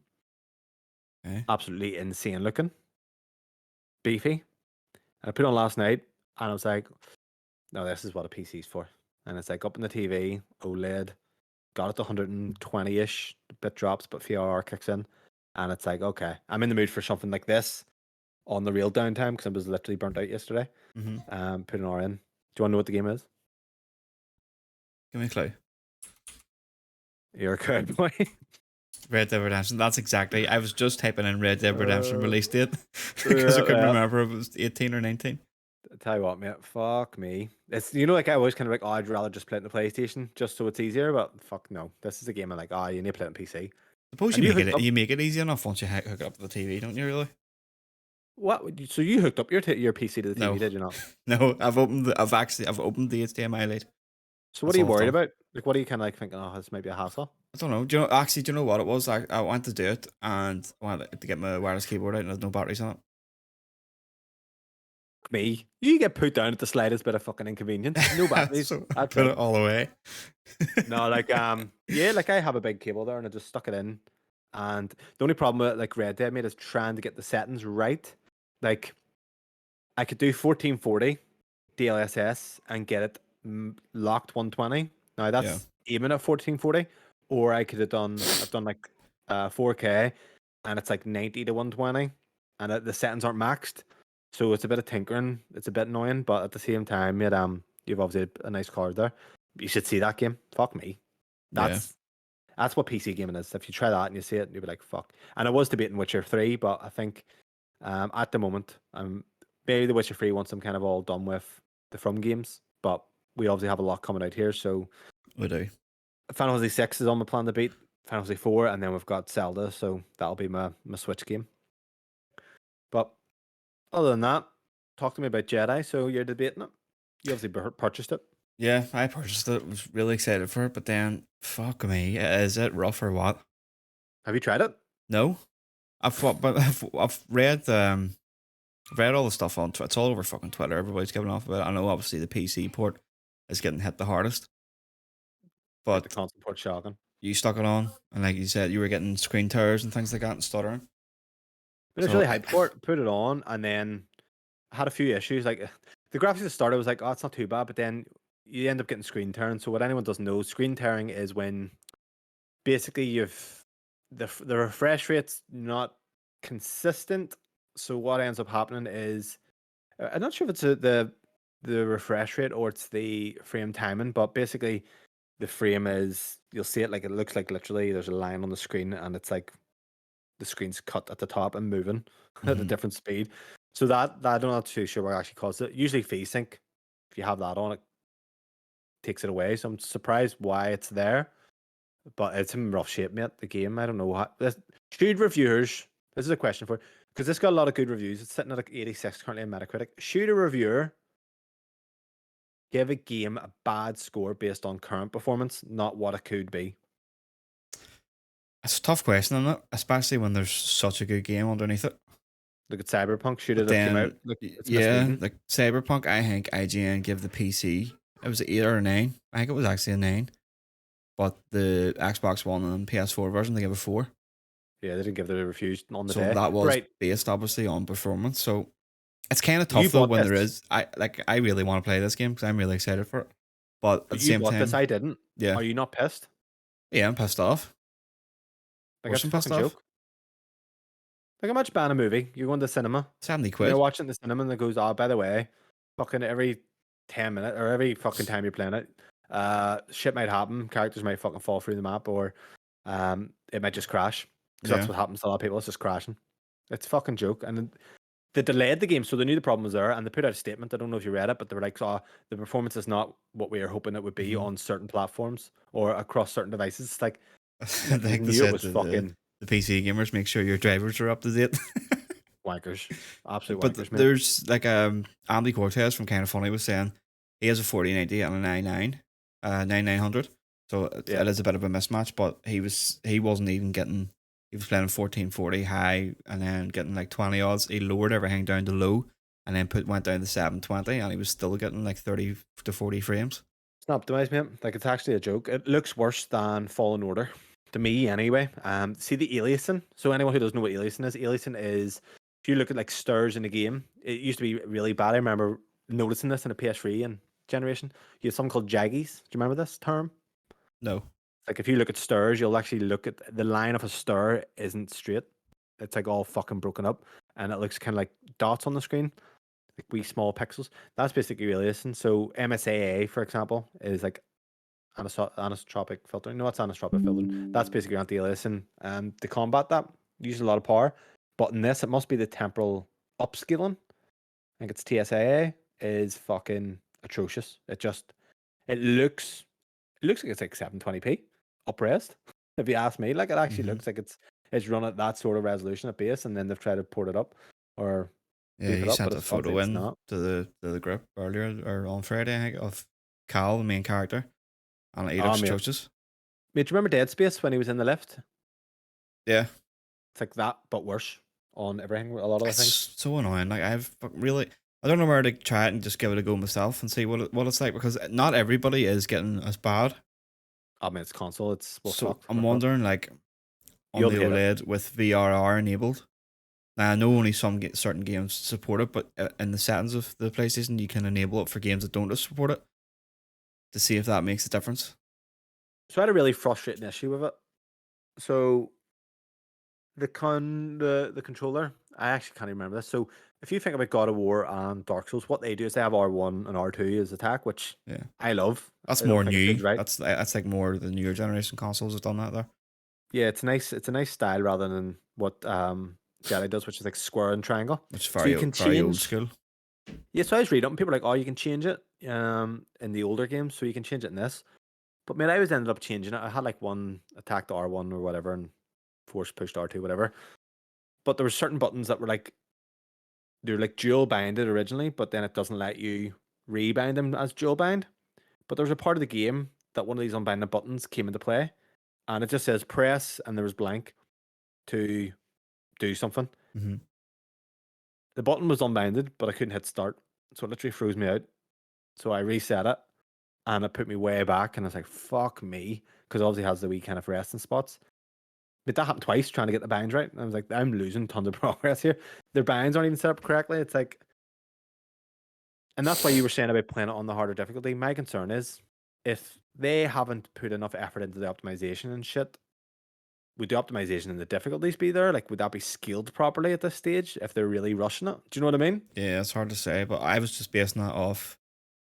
Okay. Absolutely insane looking, beefy. And I put it on last night, and I was like, "No, this is what a PC's for." And it's like up in the TV, OLED, got it to 120-ish bit drops, but VRR kicks in, and it's like, okay, I'm in the mood for something like this on the real downtime because I was literally burnt out yesterday. Mm-hmm. Put an R in. Do you want to know what the game is? Give me a clue. You're a cowboy. Red Dead Redemption. That's exactly. I was just typing in Red Dead Redemption release date because I Yeah, couldn't yeah. remember if it was 18 or 19. Tell you what, mate. Fuck me. It's like I always kind of like, oh, I'd rather just play it on the PlayStation just so it's easier. But fuck no, this is a game I'm like, oh, you need to play it on PC. Suppose And you hooked up. you make it easy enough once you hook it up to the TV, don't you? Really? What? So you hooked up your PC to the TV, No, did you not? no. I've opened the HDMI lead. So what That's are you all I've worried done. about? Like, what are you kind of like thinking? Oh, this might be a hassle. I don't know. Do you know what it was? I wanted to do it and I wanted to get my wireless keyboard out and there's no batteries on it. Me, you get put down at the slightest bit of fucking inconvenience. No batteries. So I That's put it. it all away. No, like yeah, like I have a big cable there and I just stuck it in. And the only problem with like Red Dead mate is trying to get the settings right. Like I could do 1440 DLSS and get it locked 120. Now Yeah, that's aiming at 1440, or I've done like 4K and it's like 90 to 120, and the settings aren't maxed, so it's a bit of tinkering. It's a bit annoying, but at the same time, you've obviously a nice card there. You should see that game. Fuck me. yeah. That's what PC gaming is. If you try that and you see it, you'll be like, fuck. And I was debating Witcher 3, but I think at the moment, maybe the Witcher 3 once I'm kind of all done with the From games, but we obviously have a lot coming out here. So We do. Final Fantasy 6 is on my plan to beat. Final Fantasy 4, and then we've got Zelda, so that'll be my Switch game. But other than that, talk to me about Jedi. So you're debating it. You obviously purchased it. Yeah, I purchased it. Was really excited for it, but then fuck me, is it rough or what? Have you tried it? No, I've read all the stuff on Twitter. It's all over fucking Twitter. Everybody's giving off about it. I know obviously the PC port is getting hit the hardest, Like the but console port shotgun. you stuck it on, and like you said, you were getting screen tears and things like that and stuttering. But it's So really hyped for it. Put it on, and then I had a few issues. Like the graphics at the start, I was like, "Oh, it's not too bad," but then you end up getting screen tearing. So what anyone doesn't know, screen tearing is when basically you've the refresh rate's not consistent. So what ends up happening is I'm not sure if it's the refresh rate or it's the frame timing, but basically the frame is you'll see it like it looks like literally there's a line on the screen and it's like the screen's cut at the top and moving at a mhm. different speed. So that I'm not too sure what actually caused it. Usually FreeSync, if you have that on, it takes it away. So I'm surprised why it's there, but it's in rough shape, mate. The game, I don't know what. Should reviewers? This is a question for because this got a lot of good reviews. It's sitting at like 86 currently on Metacritic. Should a reviewer give a game a bad score based on current performance, not what it could be? It's a tough question, isn't it? Especially when there's such a good game underneath it. Look at Cyberpunk. Should But it have came out? then, Look, it's yeah, misleading. like Cyberpunk, I think IGN give the PC it was an 8 or a 9. I think it was actually a 9. But the Xbox One and PS4 version they gave a 4. Yeah, they didn't give the reviews on the So day. that was Right. based obviously on performance. So it's kind of You tough though bought when there this, is. I really want to play this game because I'm really excited for it. But at but the you same bought this. time, I didn't. yeah, Are you not pissed? yeah, I'm pissed off. Like Worse that's a than pissed fucking off. joke. Like imagine buying a movie. You're going to the cinema. 70 And you're quid. watching the cinema and it goes, oh, by the way, fucking every 10 minutes or every fucking time you're playing it, shit might happen. Characters might fucking fall through the map or it might just crash. Because that's Yeah. what happens to a lot of people. It's just crashing. It's a fucking joke. And they delayed the game, so they knew the problem was there, and they put out a statement. I don't know if you read it, but they were like, "Oh, the performance is not what we were hoping it would be Mm-hmm. on certain platforms or across certain devices." It's like, I mate, you think they knew it said was to fucking the PC gamers make sure your drivers are up to date. wankers, absolute But wankers, mate. there's like Andy Cortez from Kind of Funny was saying he has a 4090 and a 9900. So Yeah, it is a bit of a mismatch, but he wasn't even getting he was playing 1440 high and then getting like 20 odds. He lowered everything down to low and then went down to 720 and he was still getting like 30 to 40 frames. it's not optimized, mate. Like it's actually a joke. It looks worse than Fallen Order to me, anyway. See the aliasing. So anyone who doesn't know what aliasing is if you look at like stirs in a game, it used to be really bad. I remember noticing this in a PS3 and generation. You had something called jaggies. Do you remember this term? No. Like if you look at stirs, you'll actually look at the line of a stir isn't straight. It's like all fucking broken up, and it looks kind of like dots on the screen, like wee small pixels. That's basically aliasing. So MSAA, for example, is like anisotropic filtering. No, it's anisotropic filtering. That's basically anti-aliasing. To combat that, use a lot of power. But in this, it must be the temporal upscaling. I think it's TSAA is fucking atrocious. It looks like it's like 720p upraised. If you ask me, like it actually Mm-hmm. looks like it's run at that sort of resolution at base, and then they've tried to port it up or Yeah, beef he it up, but sent a it's obviously photo it's in not. to the group earlier or on Friday, I think, of Cal, the main character, and it looks Mate, atrocious. do you remember Dead Space when he was in the lift? Yeah, It's like that, but worse on everything. A lot of the things. it's so annoying. Like really, I don't know where to try it and just give it a go myself and see what it's like because not everybody is getting as bad. I mean, it's console. It's well, So fuck. I'm wondering, like, on You'll the hate it. OLED with VRR enabled. Now I know only some certain games support it, but in the settings of the PlayStation, you can enable it for games that don't support it to see if that makes a difference. So I had a really frustrating issue with it. So the controller, I actually can't even remember this. So if you think about God of War and Dark Souls, what they do is they have R1 and R2 as attack, which Yeah. I love. That's I don't more think it new. feels right. That's like more the newer generation consoles have done that there. Yeah, it's nice. It's a nice style rather than what Jedi does, which is like square and triangle. Which is So you very can very old change. school. Yeah, so I was reading up and people were like, oh, you can change it in the older games, so you can change it in this. But man, I was ended up changing it. I had like one attacked R1 or whatever and force pushed R2, whatever. But there were certain buttons that were like they're like dual binded originally, but then it doesn't let you rebind them as dual bind. But there was a part of the game that one of these unbinded buttons came into play, and it just says press, and there was blank to do something. Mm-hmm. The button was unbinded, but I couldn't hit start, so it literally froze me out. So I reset it, and it put me way back, and I was like, "Fuck me," because obviously it has the wee kind of resting spots. But that happened twice trying to get the binds right, and I was like, "I'm losing tons of progress here. Their binds aren't even set up correctly." It's like, and that's why you were saying about playing it on the harder difficulty. My concern is if they haven't put enough effort into the optimization and shit, would the optimization and the difficulties be there? Like, would that be scaled properly at this stage if they're really rushing it? Do you know what I mean? Yeah, it's hard to say, but I was just basing that off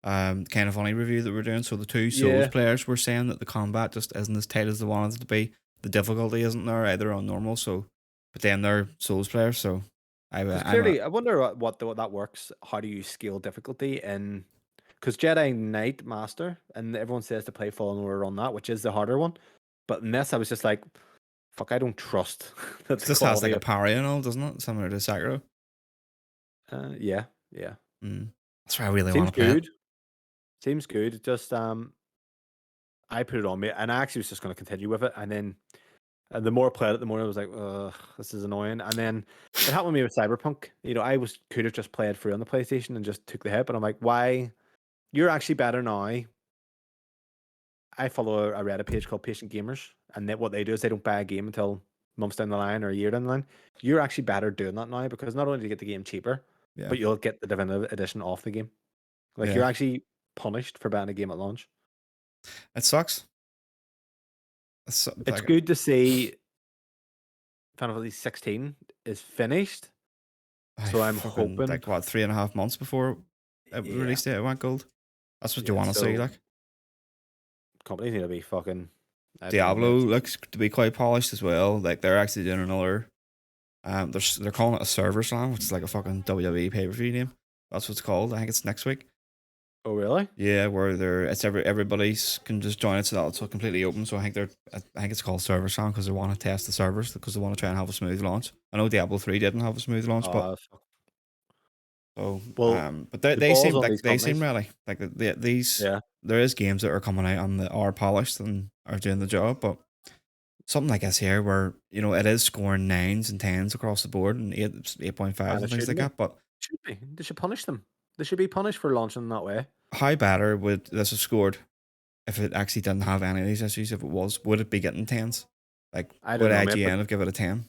kind of funny review that we're doing. So the two Souls Yeah. players were saying that the combat just isn't as tight as they wanted it to be. The difficulty isn't there either on normal, so but then they're Souls players, so Because I'm a clearly, I wonder what that works. How do you scale difficulty in? Because Jedi Knight Master, and everyone says to play Fallen Order on that, which is the harder one. But in this, I was just like, fuck, I don't trust that it the just has like quality a of. parry and all, doesn't it? Similar to Sekiro. Yeah, yeah, That's why I really want seems to play it. good. Seems good. It just I put it on me, and I actually was just going to continue with it, and then the more I played it, the more I was like, ugh, this is annoying. And then it happened with me with Cyberpunk. You know, could have just played free on the PlayStation and just took the hit, but I'm like, why? You're actually better now. I follow a Reddit page called Patient Gamers, and what they do is they don't buy a game until months down the line or a year down the line. You're actually better doing that now because not only do you get the game cheaper, Yeah, but you'll get the definitive edition off the game. Like yeah. you're actually punished for buying a game at launch. It sucks. It's Like good to see Final Fantasy 16 is finished, I so I'm fucking hoping. like what 3.5 months before it Yeah, released date it went gold. That's what you yeah. want to see. So Like companies need to be fucking. I don't know. Diablo looks to be quite polished as well. Like they're actually doing another. They're calling it a server slam, which is like a fucking WWE pay per view name. That's what it's called. I think it's next week. Oh really? Yeah, where everybody's can just join it, so that's completely open. So I think it's called server slam because they want to test the servers because they want to try and have a smooth launch. I know Diablo 3 didn't have a smooth launch, but Fuck. so Well, but the they balls seem on like these they seem companies. ready. Like these Yeah, there is games that are coming out and that are polished and are doing the job, but something like this here where it is scoring nines and tens across the board and 8.5s and and it things like shouldn't be. that. But Should be. They should punish them. They should be punished for launching that way. how better would this have scored if it actually didn't have any of these issues? If it was, would it be getting tens? Like, I don't would know, mate, but IGN have given it a 10?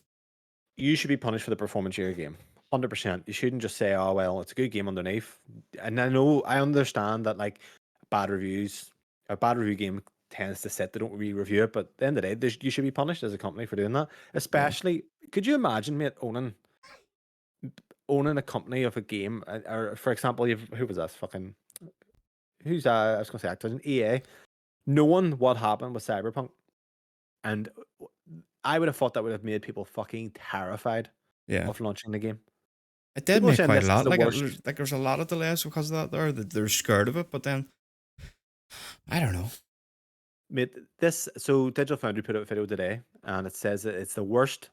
you should be punished for the performance of your game. 100%. You shouldn't just say, "Oh well, it's a good game underneath." And I understand that like bad reviews, a bad review game tends to sit. They don't re-review it, but at the end of the day, you should be punished as a company for doing that. Yeah. Especially, could you imagine, mate, owning a company of a game, or for example, who was this fucking who's I was gonna say Activision, EA, knowing what happened with Cyberpunk, and I would have thought that would have made people fucking terrified Yeah. of launching the game. It did People are make saying quite a this is lot. the Like, worst. there's a lot of delays because of that there. That they're scared of it, but then, I don't know. Mate, this so Digital Foundry put out a video today, and it says that it's the worst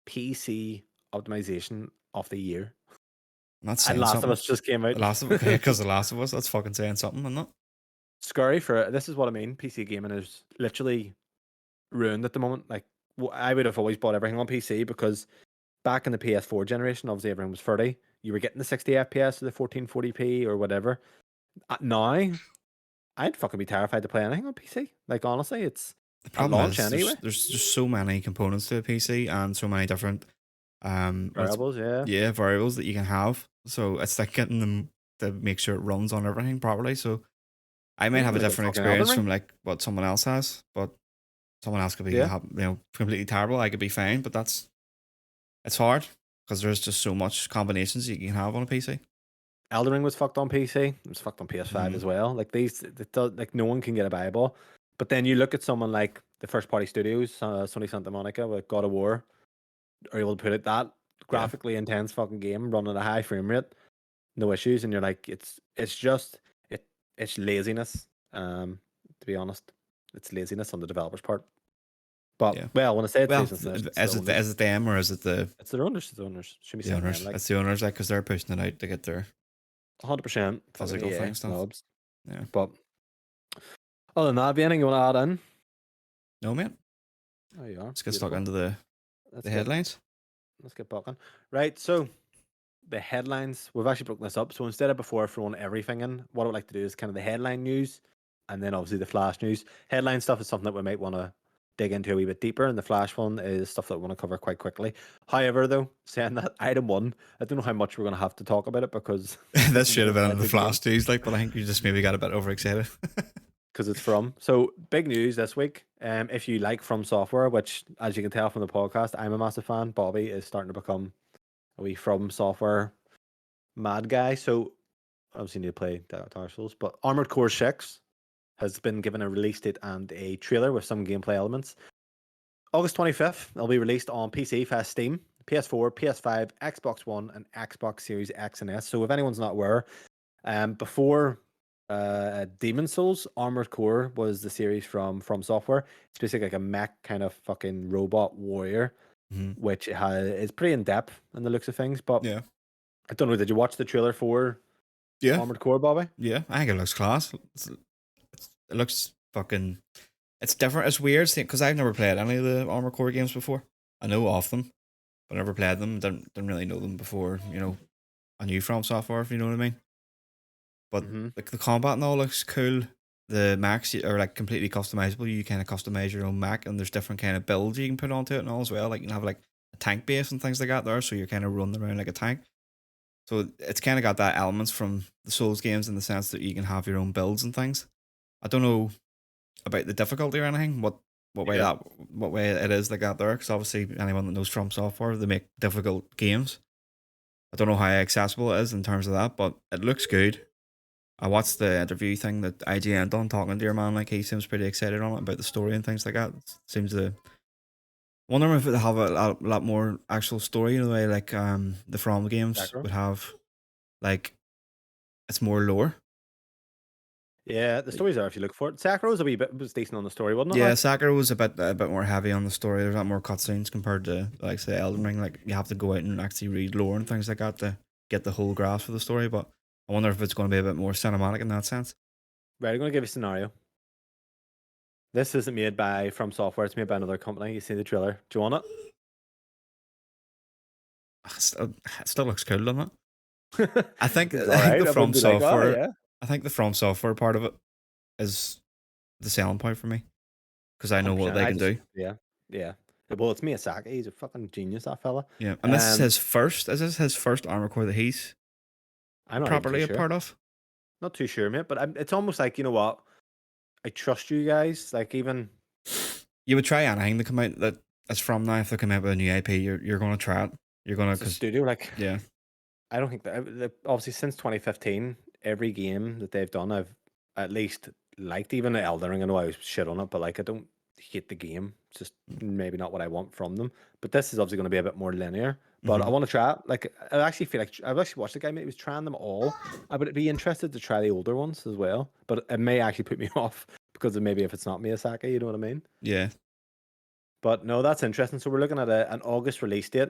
PC optimization of the year. I'm not And saying Last of something. Us just came out. The Last of okay, because The Last of Us, that's fucking saying something, isn't it? Scary for this is what I mean. PC gaming is literally ruined at the moment. Like I would have always bought everything on PC because back in the PS4 generation, obviously everything was 30. You were getting the 60 FPS or the 1440p or whatever. Now, I'd fucking be terrified to play anything on PC. Like honestly, it's The at problem launch is anyway. there's just so many components to a PC and so many different what's Variables, yeah. yeah variables that you can have. So it's like getting them to make sure it runs on everything properly. So I might Think have a look at different fucking Elden experience Ring. from like what someone else has, but someone else could be Yeah. completely terrible. I could be fine, but it's hard because there's just so much combinations you can have on a PC. Elden Ring was fucked on PC. It was fucked on PS5 Hmm. as well. Like like no one can get a Bible. But then you look at someone like the first party studios, Sony Santa Monica with God of War, are able to put it that Yeah, graphically intense fucking game running at a high frame rate. no issues, and you're like, it's just it's laziness. To be honest, it's laziness on the developers' part. But Yeah. well, when I say it's Well, laziness, it's the owners. is it them or is it It's their owners. It's the owners. Shouldn't be the saying them owners? like It's the owners, like, because they're pushing it out to get their 100% fucking physical EA thing stuff. snobs. Yeah. But other than that, have you anything you want to add in? No, mate. There you are. Let's get Beautiful. stuck into the Let's the get headlines. let's get back on. Right. So the headlines. We've actually broken this up. So instead of before throwing everything in, what I would like to do is kind of the headline news, and then obviously the flash news. Headline stuff is something that we might want to dig into a wee bit deeper, and the flash one is stuff that we want to cover quite quickly. However, though, saying that item one, I don't know how much we're going to have to talk about it because This should have been in the Because flash news, like, but I think you just maybe got a bit overexcited. it's from. So big news this week. If you like From Software, which as you can tell from the podcast, I'm a massive fan. Bobby is starting to become a wee From Software mad guy. So obviously need to play Dark Souls, but Armored Core 6 has been given a release date and a trailer with some gameplay elements. August 25th, it'll be released on PC via Steam, PS4, PS5, Xbox One, and Xbox Series X and S. So if anyone's not aware, before Demon Souls, Armored Core was the series from Software. It's basically like a mech kind of fucking robot warrior, Mhm. which is pretty in depth in the looks of things. But Yeah. I don't know, did you watch the trailer for Yeah. Armored Core, Bobby? Yeah. I think it looks class. It looks fucking. It's different. It's weird because I've never played any of the Armored Core games before. I know of them, but never played them. Didn't really know them before. I knew From Software, if you know what I mean. But Mm-hmm. like the combat and all looks cool. The mechs are like completely customizable. You kind of customize your own mech, and there's different kind of builds you can put onto it and all as well. Like you can have like a tank base and things like that there, so you're kind of running around like a tank. So it's kind of got that elements from the Souls games in the sense that you can have your own builds and things. I don't know about the difficulty or anything. What way Yeah. what way it is like that there? Because obviously anyone that knows From Software, they make difficult games. I don't know how accessible it is in terms of that, but it looks good. I watched the interview thing that IGN done talking to your man. Like he seems pretty excited on it about the story and things like that. Seems to wonder if it have a lot more actual story in the way like the From games Sekiro? would have. Like it's more lore. Yeah, the Like, stories are if you look for it. Sekiro was decent on the story, wasn't it? yeah, Like? Sakura was a bit more heavy on the story. There's a lot more cutscenes compared to like say Elden Ring. Like you have to go out and actually read lore and things like that to get the whole grasp of the story. But I wonder if it's going to be a bit more cinematic in that sense. Right, I'm going to give you a scenario. This isn't made by From Software, it's made by another company. You see the trailer. Do you want It still looks cool, doesn't it? it? I think It's I think alright. the I From wouldn't be like, oh, Software yeah. I think the From Software part of it is the selling point for me because I know what 100%. they can do. Yeah. Yeah. Well, it's Miyazaki. He's a fucking genius, that fella. Yeah, and this is his first. Is this his first Armored Core that he's I'm not even too properly a sure. part of? Not too sure, mate, but it's almost like, you know what? I trust you guys. Like, even. You would try anything to come out that's from now. If they come out with a new IP, you're going to try it. You're going to It's a because studio, like, yeah, I don't think obviously since 2015, every game that they've done, I've at least liked. Even the Elden Ring, I know I was shit on it, but like I don't hate the game. It's just maybe not what I want from them. But this is obviously going to be a bit more linear. But I want to try it. Like I actually feel like I've actually watched the guy. He was trying them all. I would be interested to try the older ones as well. But it may actually put me off because of maybe if it's not Miyazaki, you know what I mean? yeah. But no, that's interesting. So we're looking at an August release date.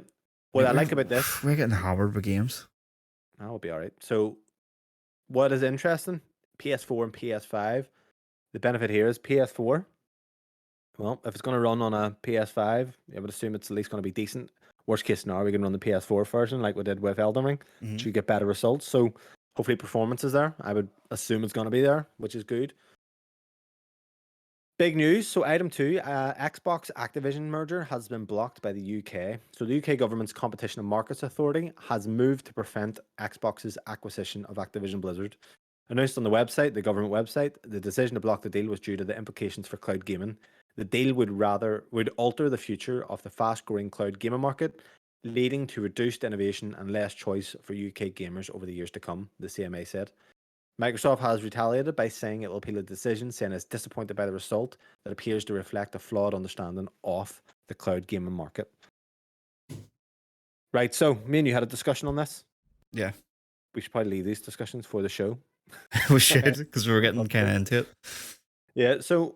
What I like about this, we're getting hammered with games. that'll be all right. So what is interesting? PS4 and PS5. The benefit here is PS4. Well, if it's going to run on a PS5, I would assume it's at least going to be decent. Worst case scenario, we can run the PS4 version like we did with Elden Ring. Mhm. Should get better results. So hopefully performance is there. I would assume it's going to be there, which is good. Big news. So item two, Xbox Activision merger has been blocked by the UK. So the UK government's Competition and Markets Authority has moved to prevent Xbox's acquisition of Activision Blizzard. Announced on the website, the government website, the decision to block the deal was due to the implications for cloud gaming. The deal would alter the future of the fast-growing cloud gaming market, leading to reduced innovation and less choice for UK gamers over the years to come, the CMA said. Microsoft has retaliated by saying it will appeal the decision, saying it's disappointed by the result that appears to reflect a flawed understanding of the cloud gaming market. Right, so me and you had a discussion on this. Yeah, we should probably leave these discussions for the show. We should, because we were getting kind of into it. Yeah. So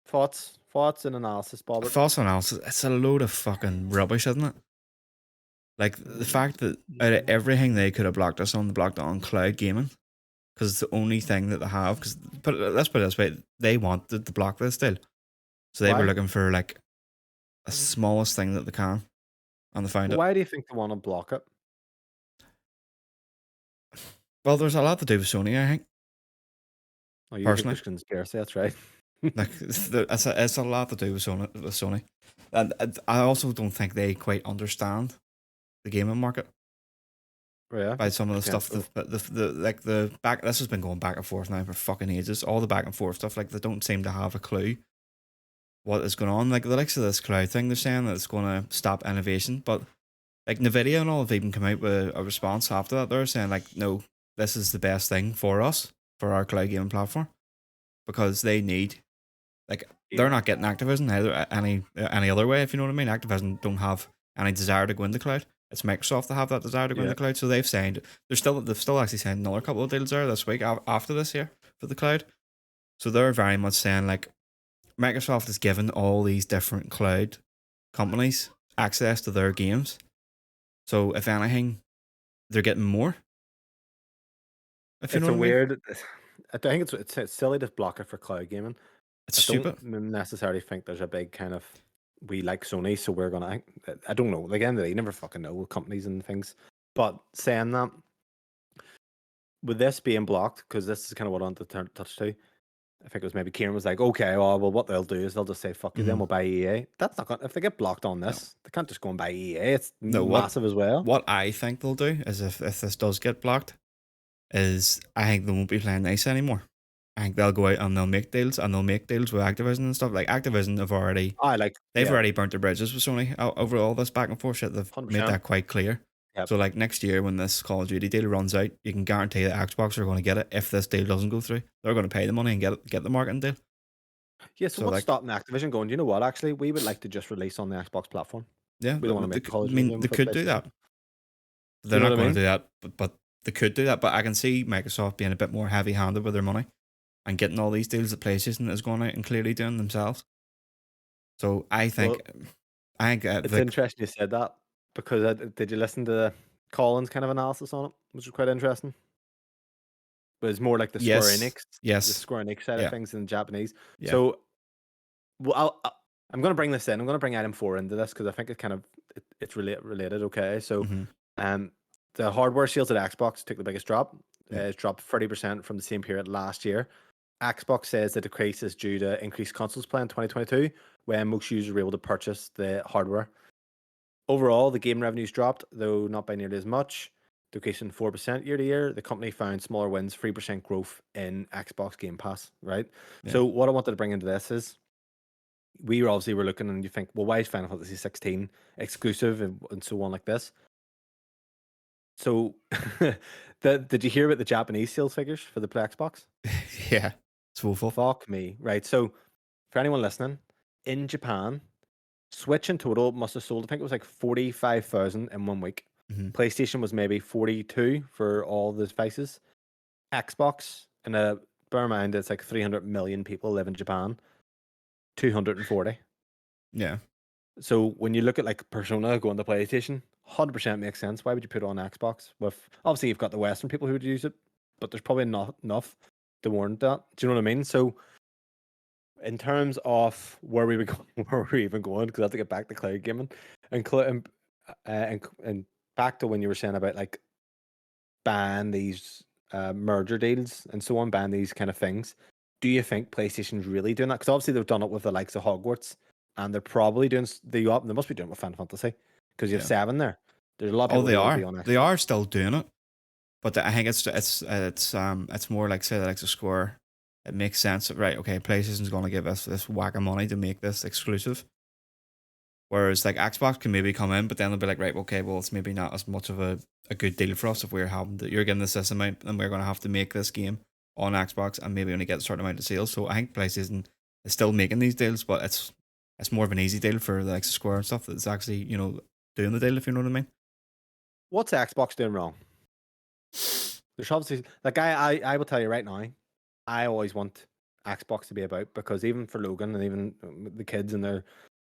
thoughts and analysis, Bobbert. False analysis, it's a load of fucking rubbish, isn't it? Like the fact that out of everything they could have blocked us on, they blocked it on cloud gaming because it's the only thing that they have. But let's put it this way: they wanted to block this deal, so they were Why? looking for like the smallest thing that they can, and they found But it. why do you think they want to block it? Well, there's a lot to do with Sony, I think. Oh, you think Personally, there's conspiracy? That's right. like it's a lot to do with Sony, and I also don't think they quite understand the gaming market. Yeah. By some of the stuff, Potential. the back. This has been going back and forth now for fucking ages. All the back and forth stuff, like they don't seem to have a clue what is going on. Like the likes of this cloud thing, they're saying that it's going to stop innovation, but like Nvidia and all have even come out with a response after that. They're saying like, no, this is the best thing for us for our cloud gaming platform because they need like they're not getting Activision either any other way. If you know what I mean, Activision don't have any desire to go into cloud. It's Microsoft that have that desire to go into Yeah. cloud, so they've still actually signed another couple of deals there this week after this here for the cloud. So they're very much saying like Microsoft has given all these different cloud companies access to their games. So if anything, they're getting more. If you It's know a what I mean, weird. I think it's silly to block it for cloud gaming. it's I don't stupid. necessarily think there's a big kind of we like Sony, so we're gonna. I don't know. Like, again, they never fucking know with companies and things. But saying that, with this being blocked, because this is kind of what I wanted to touch to. I think it was maybe Kieran was like, okay, well, what they'll do is they'll just say, fuck you, then Mm-hmm. we'll buy EA. That's not gonna, if they get blocked on No, this, they can't just go and buy EA. It's no. massive as well. What I think they'll do is if this does get blocked, is I think they won't be playing nice anymore. I think they'll go out and they'll make deals with Activision and stuff. Like Activision I like, they've yeah, already burnt their bridges with Sony over all this back and forth shit. They've made 100%. that quite clear. Yep. So like next year when this Call of Duty deal runs out, you can guarantee that Xbox are going to get it. If this deal doesn't go through, they're going to pay the money and get the marketing deal. Yeah, so So what's like stopping Activision going, you know what, actually, we would like to just release on the Xbox platform. yeah, We don't want to make I Call of Duty mean game they for could do PlayStation. that. Do They're you know not what I going to mean? do that, but they could do that. But I can see Microsoft being a bit more heavy-handed with their money and getting all these deals that PlayStation is going out and clearly doing themselves. So Well, I think it's interesting you said that because did you listen to Colin's kind of analysis on it, which was quite interesting. But it's more like yes, The yes, Square Enix side of yeah, things in Japanese. yeah, So, well, I'm going to bring this in. I'm going to bring item 4 into this because I think it kind of it's related. Okay, so mm-hmm. the hardware sales at Xbox took the biggest drop. Yeah, It's dropped 30% from the same period last year. Xbox says the decrease is due to increased consoles play in 2022, when most users were able to purchase the hardware. Overall, the game revenues dropped, though not by nearly as much, decreasing 4% year to year. The company found smaller wins, 3% growth in Xbox Game Pass, right? yeah, So, what I wanted to bring into this is we obviously were looking and you think, well, why is Final Fantasy 16 exclusive and so on like this? So, did you hear about the Japanese sales figures for the Xbox? yeah. It's woeful. Fuck me, right? So, for anyone listening, in Japan, Switch in total must have sold, I think it was like 45,000 in 1 week. Mm-hmm. PlayStation was maybe 42 for all the devices. Xbox, and bear in mind, it's like 300 million people live in Japan, 240. Yeah, So when you look at like Persona going to PlayStation, 100% makes sense. Why would you put it on Xbox? With obviously you've got the Western people who would use it, but there's probably not enough to warrant that. Do you know what I mean? So in terms of where we were going, where we're even going, because I have to get back to cloud gaming and back to when you were saying about like ban these merger deals and so on, ban these kind of things. Do you think PlayStation's really doing that? Because obviously they've done it with the likes of Hogwarts, and they're probably doing they must be doing it with Final Fantasy because you have yeah. 7 there. There's a lot of Oh, people they who will be are. on They Xbox. are still doing it, but I think it's more like say that like a Square. It makes sense, right? Okay, PlayStation's going to give us this whack of money to make this exclusive. Whereas like Xbox can maybe come in, but then they'll be like, right, okay, well it's maybe not as much of a good deal for us if we're having to, you're getting this amount and we're going to have to make this game on Xbox and maybe only get a certain amount of sales. So I think PlayStation is still making these deals, but it's more of an easy deal for the like Square and stuff that's actually doing the deal, if you know what I mean. What's Xbox doing wrong? There's obviously like I will tell you right now, I always want Xbox to be about because even for Logan and even the kids and their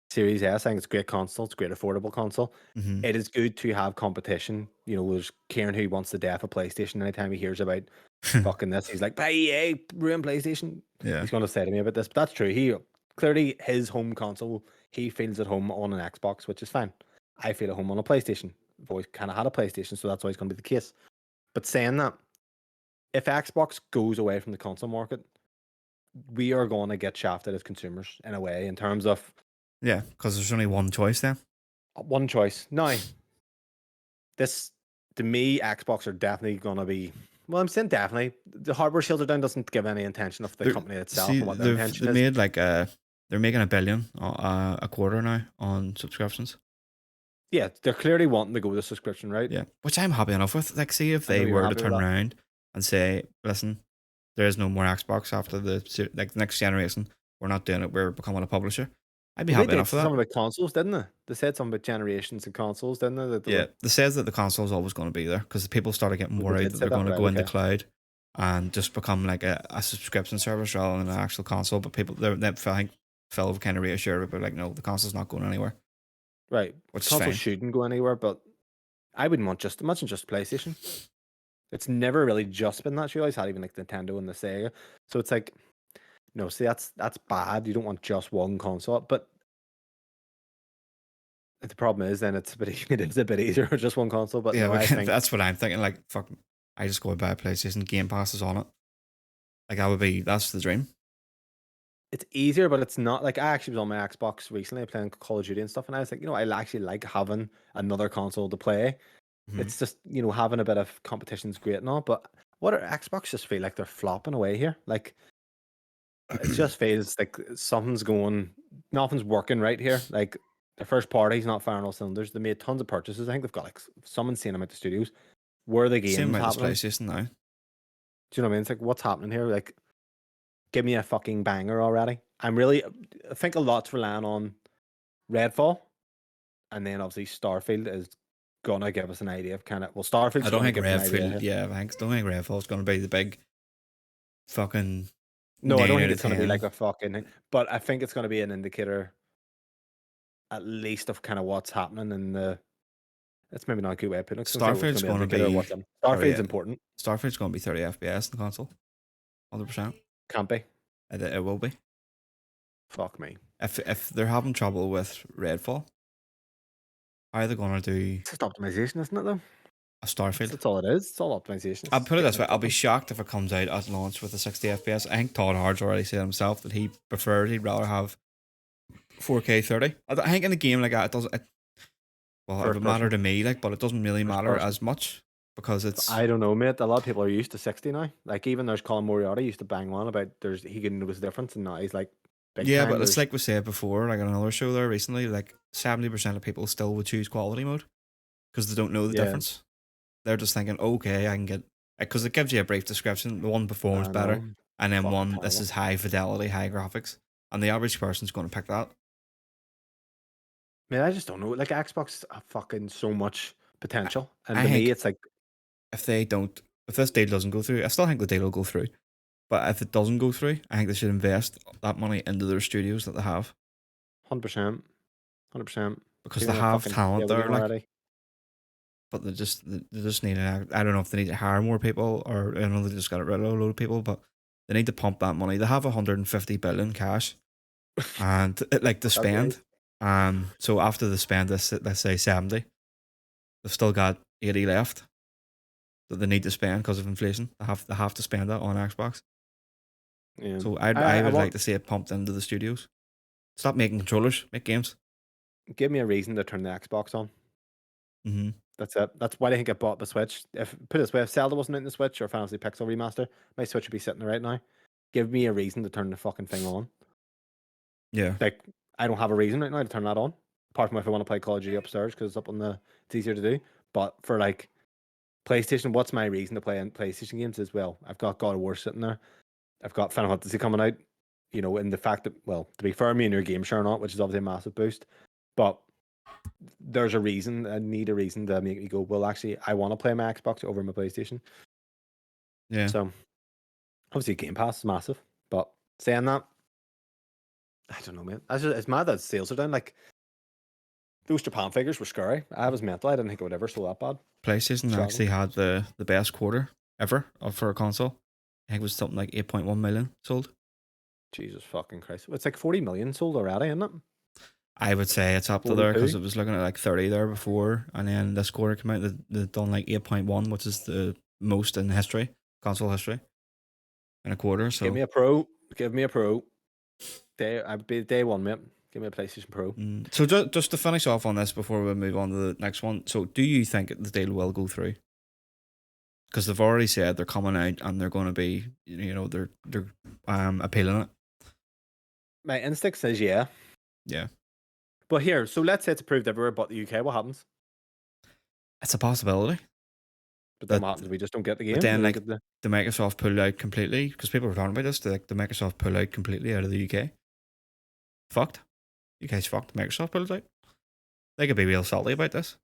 Series S, I think it's a great console. It's a great affordable console. Hmm. It is good to have competition. You know, there's Kieran who wants the death of PlayStation. Anytime he hears about fucking this, he's like, "Buy EA, ruin PlayStation." Yeah. He's going to say to me about this, but that's true. He clearly his home console, he feels at home on an Xbox, which is fine. I feel at home on a PlayStation. I've always kind of had a PlayStation, so that's always going to be the case. But saying that, if Xbox goes away from the console market, we are going to get shafted as consumers in a way in terms of Yeah, because there's only one choice then. one choice. Now, this to me, Xbox are definitely going to be. Well, I'm saying definitely. The hardware sales are down doesn't give any intention of the They're, company itself see, and what their intention they've is. made like they're making $1 billion a quarter now on subscriptions. Yeah, they're clearly wanting to go with a subscription, right? Yeah, which I'm happy enough with. Like, see if I know they you're were to happy with turn that. around and say, "Listen, there is no more Xbox after the next generation. We're not doing it. We're becoming a publisher." I'd be Well, they happy did enough say with that. something about consoles, didn't they? They said something about generations and consoles, didn't they? That they Yeah, were. they says that the console is always going to be there because people started getting Oh, they worried did that say they're that, going to right? go into Okay. cloud and just become like a subscription service rather than an actual console. But people, they I think, felt kind of reassured about like, no, the console's not going anywhere, Right. which is Consoles fine. shouldn't go anywhere, but I wouldn't want just imagine just PlayStation. It's never really just been that. You always had even like Nintendo and the Sega. So it's like, no, see, that's bad. You don't want just one console. But the problem is then it's a bit it is a bit easier with just one console. But Yeah, no, we I can, think that's what I'm thinking. Like, fuck, I just go and buy a PlayStation. Game Pass is on it. Like, that's the dream. it's easier, but it's not like I actually was on my Xbox recently playing Call of Duty and stuff, and I was like, I actually like having another console to play. Hmm. It's just, having a bit of competition's great and all, but what are Xbox just feel like they're flopping away here? Like it just feels like nothing's working right here. Like the first party's not firing all cylinders. They made tons of purchases. I think they've got like some insane amount of studios. Where are the Same games about this happening? PlayStation now. Do you know what I mean? It's like what's happening here? Like give me a fucking banger already. I think a lot's relying on Redfall, and then obviously Starfield is gonna give us an idea of I Starfield's don't gonna think give us an idea Redfield. here. Yeah, I don't think Redfall's going to be the big fucking No, I don't 9 think out it's of gonna be like 10. a fucking, but I think it's gonna be an indicator at least of kind of what's happening in the. That's maybe not a good way of putting it. 'Cause I'm saying it's Starfield's gonna be an going to indicator of be what's in. 30. Starfield's important. Starfield's going to be 30 FPS in the console. 100%. Can't be. It will be. Fuck me. If they're having trouble with Redfall, how are they going to do It's just optimization, isn't it? Though. a Starfield? That's all it is. It's all optimization. It's I'll just put it getting this it way: I'll be fucking. shocked if it comes out at launch with a 60 FPS. I think Todd Hard's already said himself that he'd rather have 4K 30. I think in a game like that, it doesn't. Well, it First would matter person. to me, like, but it doesn't really First matter person. as much because it's. I don't know, mate. A lot of people are used to 60 now. Like even there's Colin Moriarty used to bang on about he can notice the difference, and now he's like big Yeah, time. but it's There's like we said before, like on another show there recently, like 70% of people still would choose quality mode because they don't know the yeah, difference. They're just thinking, okay, I can get, because it gives you a brief description. The one performs I know. better, and then Fucking one, this terrible. is high fidelity, high graphics, and the average person's going to pick that. Man, I just don't know. Like Xbox have fucking so much I, potential, and I to me, think it's like if they don't, if this deal doesn't go through, I still think the deal will go through. But if it doesn't go through, I think they should invest that money into their studios that they have 100%, 100%. because Give they me a have fucking talent Halo there. game Like, already. but they just need to. I don't know if they need to hire more people or I know they just got rid of a load of people, but they need to pump that money. They have 150 billion cash and like to Fuck that spend. guys. So after they spend this, let's say 70, they've still got 80 left that they need to spend because of inflation. They have to spend that on Xbox. Yeah, So I I I would like want to see it pumped into the studios. Stop making controllers, make games. give me a reason to turn the Xbox on. Hmm. That's it. That's why I think I bought the Switch. If put it this way, if Zelda wasn't in the Switch or Fantasy Pixel Remaster, my Switch would be sitting there right now. Give me a reason to turn the fucking thing on. Yeah. Like I don't have a reason right now to turn that on, apart from if I want to play Call of Duty upstairs because it's up on the. It's easier to do. But for like PlayStation, what's my reason to play in PlayStation games as well? I've got God of War sitting there. I've got Final Fantasy coming out. And the fact that, well, to be fair, me and your game share not, which is obviously a massive boost. But there's a reason. I need a reason to make me go, well, actually, I want to play my Xbox over my PlayStation. Yeah. So obviously, Game Pass is massive. But saying that, I don't know, man. It's mad that sales are down. Like those Japan figures were scary. I was mental. I didn't think it would ever sell that bad. PlayStation Shocking. actually had the best quarter ever for a console. I think it was something like 8.1 million sold. Jesus fucking Christ! It's like 40 million sold already, isn't it? I would say it's up to there because 42. it was looking at like 30 there before, and then this quarter came out. They've done like 8.1, which is the most in history, console history, in a quarter. Give So me a Pro. Give me a Pro. I'd be day one, mate. Give me a PlayStation Pro. So just to finish off on this before we move on to the next one. So do you think the deal will go through? Because they've already said they're coming out and they're going to be, they're appealing it. My instinct says yeah. Yeah, But here, so let's say it's approved everywhere but the UK. What happens? it's a possibility. But then But what happens? We just don't get the game. but then We don't like get the... the Microsoft pull out completely because people were talking about this. The Microsoft pull out completely out of the UK. Fucked. UK's fucked. Microsoft pulls out. They could be real salty about this.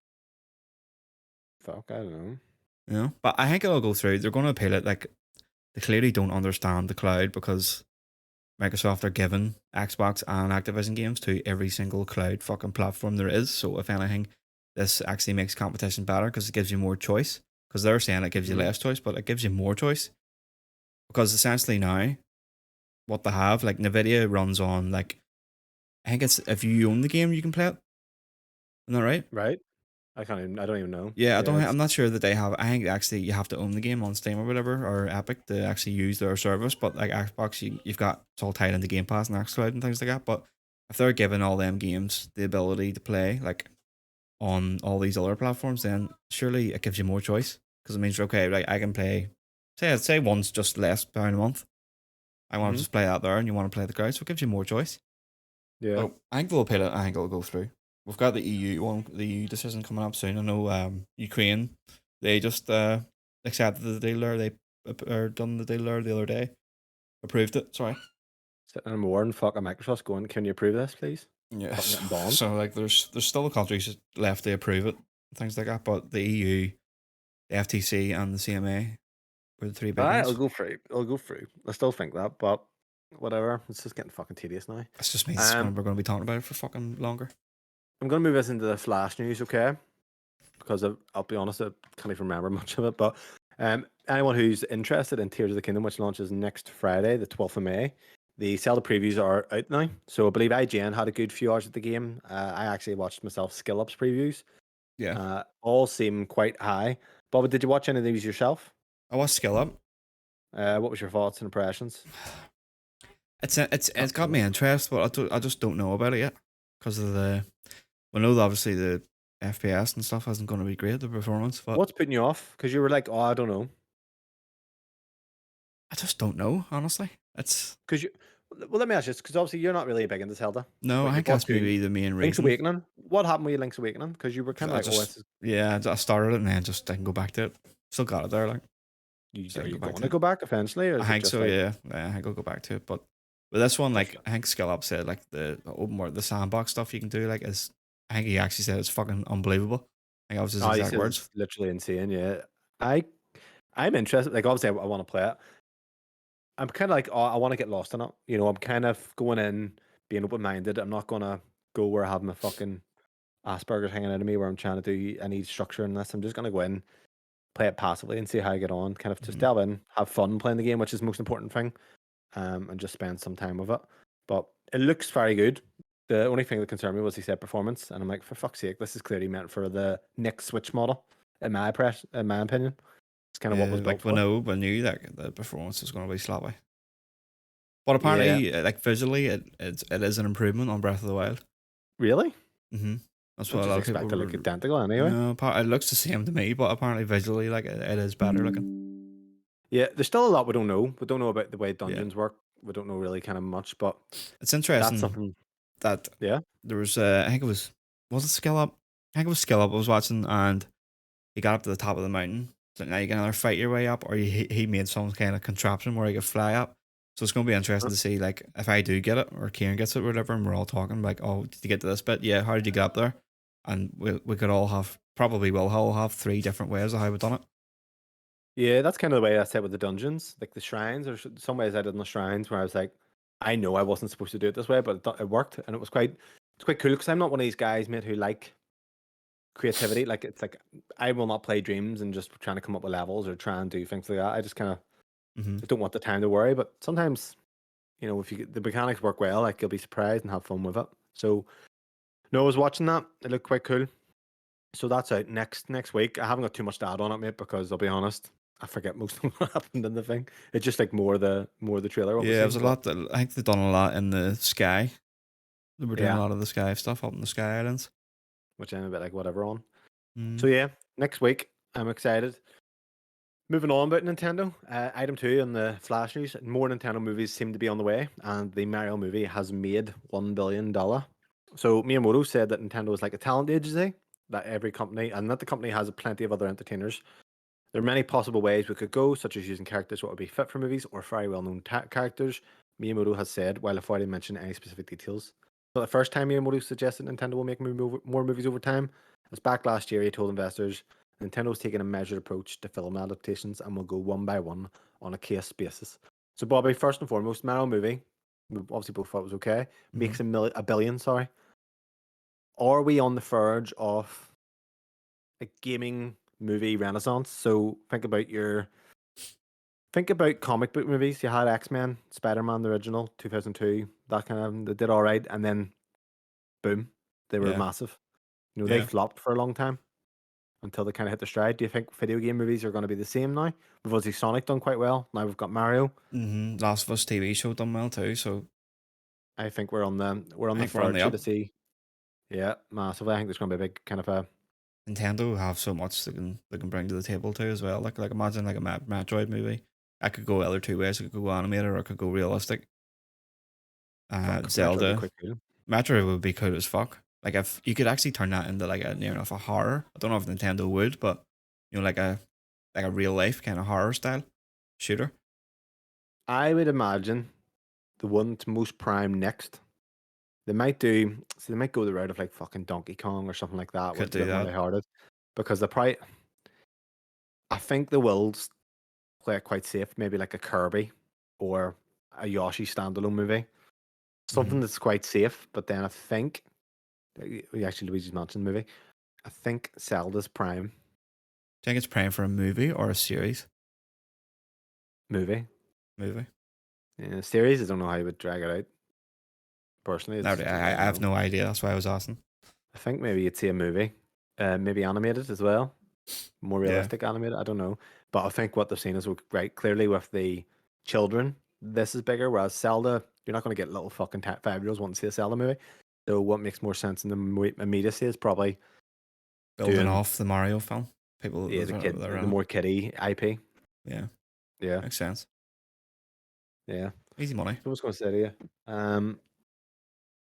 Fuck, I don't know. But I think it'll go through. They're going to appeal it. Like they clearly don't understand the cloud because Microsoft are giving Xbox and Activision games to every single cloud fucking platform there is. So if anything, this actually makes competition better because it gives you more choice. Because they're saying it gives you less choice, but it gives you more choice. Because essentially now, what they have, like Nvidia runs on like, I think it's if you own the game, you can play it. Isn't that right? Right? I don't even know. Yeah, Yeah, I'm not sure that they have. I think actually you have to own the game on Steam or whatever or Epic to actually use their service. But like Xbox, you've got it's all tied into Game Pass and xCloud and things like that. But if they're giving all them games the ability to play like on all these other platforms, then surely it gives you more choice because it means okay, like I can play. Say one's just less pound a month. I want to just play that there, and you want to play the crowd, so it gives you more choice. Yeah. So I think they'll pay it. I think it'll go through. We've got the EU one, the EU decision coming up soon. I know Ukraine, they just accepted the deal there. They done the deal there the other day. Approved it. Sorry. Sitting in a war and fucking Microsoft's going, can you approve this, please? Yeah. Fucking getting bombed. So like, there's still countries left to approve it, things like that. But the EU, the FTC, and the CMA were the three big Alright, ones. it'll go through. It'll go through. I still think that, but whatever. It's just getting fucking tedious now. This just means we're going to be talking about it for fucking longer. I'm going to move us into the Flash news, okay? Because I'll be honest, I can't even remember much of it. But anyone who's interested in Tears of the Kingdom, which launches next Friday, the 12th of May, the Zelda previews are out now. So I believe IGN had a good few hours of the game. I actually watched myself Skill Up's previews. Yeah. All seem quite high. Bob, did you watch any of these yourself? I watched Skill Up. What was your thoughts and impressions? It's got me interest, but I just don't know about it yet because of we know that obviously the FPS and stuff isn't going to be great, the performance. But What's putting you off? Because you were like, oh, I don't know. I just don't know, honestly. It's Because well, let me ask you this, because obviously you're not really big into Zelda. no, But I you think bought that's maybe the main Link's reason. Awakening. What happened with Link's Awakening? Because you were kind of like, I started it and then just didn't go back to it. Still got it there, like. Are you going to go back eventually? Or I think so, yeah. I think I'll go back to it. But with this one, like, I think Skill Up said, like, the open world, the sandbox stuff you can do, like, is, I think he actually said it's fucking unbelievable. I think that was his exact words. It's literally insane, yeah. I'm interested. Like, obviously, I want to play it. I'm kind of like, oh, I want to get lost in it. You know, I'm kind of going in, being open-minded. I'm not going to go where I have my fucking Asperger's hanging out of me, where I'm trying to do any structure in this. I'm just going to go in, play it passively and see how I get on. Kind of just delve in, have fun playing the game, which is the most important thing, and just spend some time with it. But it looks very good. The only thing that concerned me was he said performance, and I'm like, for fuck's sake, this is clearly meant for the next Switch model. In my opinion, it's kind of what was built for. We knew that the performance was going to be sloppy. But apparently, like visually, it is an improvement on Breath of the Wild. Really? Mm-hmm. That's what a lot of people to look identical anyway. No, it looks the same to me, but apparently visually, like it is better looking. Yeah, there's still a lot we don't know. We don't know about the way dungeons work. We don't know really kind of much, but it's interesting. That's something that there was. I think it was it Skill Up? I think it was Skill Up. I was watching, and he got up to the top of the mountain. So now you can either fight your way up, or he made some kind of contraption where you could fly up. So it's going to be interesting to see, like, if I do get it, or Kieran gets it, or whatever, and we're all talking, like, oh, did you get to this bit? Yeah, how did you get up there? and we could all have, probably will all have 3 different ways of how we've done it. Yeah, that's kind of the way I said with the dungeons, like the shrines. There's some ways I did in the shrines where I was like, I know I wasn't supposed to do it this way, but it worked, and it's quite cool because I'm not one of these guys, mate, who like creativity. Like it's like I will not play dreams and just trying to come up with levels or try and do things like that. I just kind of Hmm. don't want the time to worry. But sometimes, if the mechanics work well, like you'll be surprised and have fun with it. So no, I was watching that. It looked quite cool. So that's out next week. I haven't got too much to add on it, mate, because I'll be honest, I forget most of what happened in the thing. It's just like more the trailer what we Yeah, it was seen. a But lot. I think they've done a lot in the sky. They were doing a yeah, lot of the sky stuff up in the Sky Islands. which I'm a bit like whatever on. Mm. So yeah, next week I'm excited. Moving on about Nintendo, item 2 in the flash news. More Nintendo movies seem to be on the way, and the Mario movie has made $1 billion. So Miyamoto said that Nintendo is like a talent agency, that every company, and that the company has plenty of other entertainers. There are many possible ways we could go, such as using characters what would be fit for movies or very well-known characters, Miyamoto has said, while avoiding mentioning any specific details. But the first time Miyamoto suggested Nintendo will make more movies over time, as back last year he told investors, Nintendo's taking a measured approach to film adaptations and will go one by one on a case basis. So Bobby, first and foremost, Mario movie, we obviously both thought it was okay, Mm-hmm. makes a billion, sorry. Are we on the verge of a gaming movie renaissance? So think about comic book movies. You had X-Men, Spider-Man, the original, 2002, that kind of, they did all right. And then, boom, they were Yeah, massive. They yeah. flopped for a long time until they kind of hit their stride. Do you think video game movies are going to be the same now? We've obviously Sonic done quite well. Now we've got Mario. Mm-hmm. Last of Us TV show done well too. So I think we're on I the think we're on the verge here to up. see. Yeah, massive. I think there's going to be a big kind of a. Nintendo have so much they can bring to the table too as well. Like imagine like a Metroid movie. I could go either 2 ways. I could go animated or I could go realistic. Fuck, Metroid would be Zelda quite cool. Metroid would be cool as fuck. Like if you could actually turn that into like a near enough a horror. I don't know if Nintendo would, but like a real life kind of horror style shooter. I would imagine the one to most prime next. They might go the route of like fucking Donkey Kong or something like that, where Could it's a do bit more that. lighthearted. Because I think they will play it quite safe, maybe like a Kirby or a Yoshi standalone movie. Mm-hmm. Something that's quite safe, but then I think, we actually Luigi's Mansion movie, I think Zelda's Prime Do you think it's praying for a movie or a series? movie. Movie. Yeah, series, I don't know how you would drag it out. Personally, No, I I don't have know. no idea. That's why I was asking. I think maybe you'd see a movie, maybe animated as well. More Yeah. realistic animated. I don't know, but I think what they've seen is right clearly with the children. This is bigger, whereas Zelda, you're not going to get little fucking 5-year-olds wanting to see a Zelda movie. So what makes more sense in the immediacy is probably Building doing off the Mario film. People yeah that are the in it. more kiddie IP. Yeah. Yeah, Makes sense. yeah. Easy money. So I was going to say to you,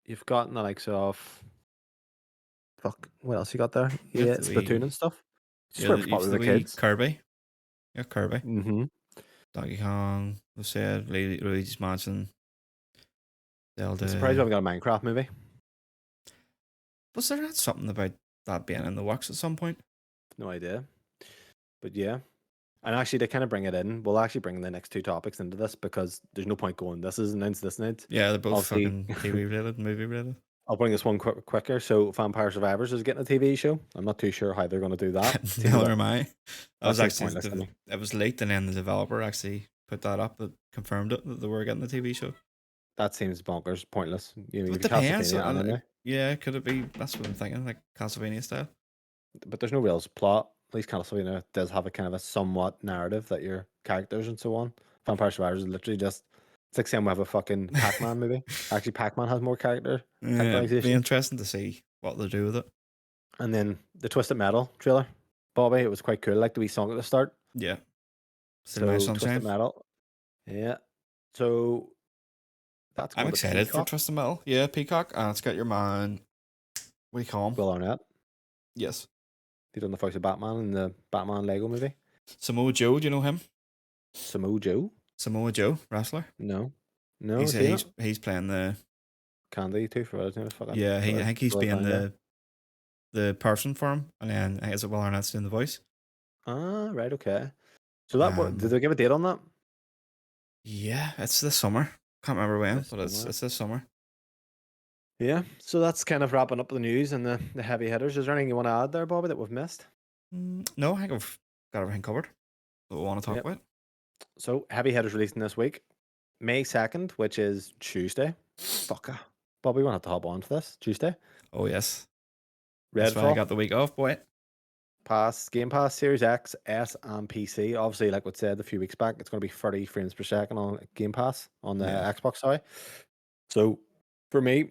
you've gotten the likes of fuck. What else you got there? We have Yeah, the Splatoon wee and stuff. Just yeah, where it was use popular the with the wee kids. Kirby. Yeah, Kirby. Mm-hmm. Donkey Kong, we said, Luigi's Mansion, I'm surprised we Zelda. haven't got a Minecraft movie. Was there not something about that being in the works at some point? No idea. But yeah. And actually, to kind of bring it in, we'll actually bring the next two topics into this because there's no point going this is announced, this announced. Yeah, they're both Obviously, fucking TV related, movie related. I'll bring this one quicker. So, Vampire Survivors is getting a TV show. I'm not too sure how they're going to do that. Seems a Neither bit, am I. That that was seems actually pointless to me. it was leaked, and then the developer actually put that up, that confirmed it that they were getting the TV show. That seems bonkers, pointless. But it You've depends. Castlevania anime, Yeah, could it be? That's what I'm thinking, like Castlevania style. but there's no real plot. At least Castlevania does have a kind of a somewhat narrative that your characters and so on. Vampire Survivors is literally just, it's like saying we have a fucking Pac-Man movie. Actually, Pac-Man has more Yeah, it'd be characterization. interesting to see what they do with it. And then the Twisted Metal trailer, Bobby, it was quite cool. Like the wee song at the start. Yeah, still my So Twisted sunshine. Metal, yeah. So that's I'm going to excited for Peacock. Twisted Metal. Yeah, Peacock, and it's got your man. What do you call him? Will Arnett. Yes, He done the voice of Batman in the Batman Lego movie. Samoa Joe. Do you know him? Samoa Joe. Samoa Joe, wrestler. No, no, is he not? He's playing the Candy too for his name is fucking yeah. I think he's Billy being Clown guy. the person for him, and then I guess Will Arnett's doing the voice. Ah, right, okay. So that what did Um, they give a date on that? yeah, it's this summer. Can't remember when, This but it's summer. it's this summer. Yeah. So that's kind of wrapping up the news and the heavy hitters. Is there anything you want to add there, Bobby, that we've missed? No, I think I've got everything covered that we want to talk Yep. about. So heavy hitters releasing this week. May 2nd, which is Tuesday. Fuck. Bobby, we won't have to hop on for this. Tuesday. Oh yes, that's why I Redfall. got the week off, boy. Game Pass, Series X, S, and PC. Obviously, like we said a few weeks back, it's going to be 30 frames per second on Game Pass on the Yeah, Xbox, sorry. So for me,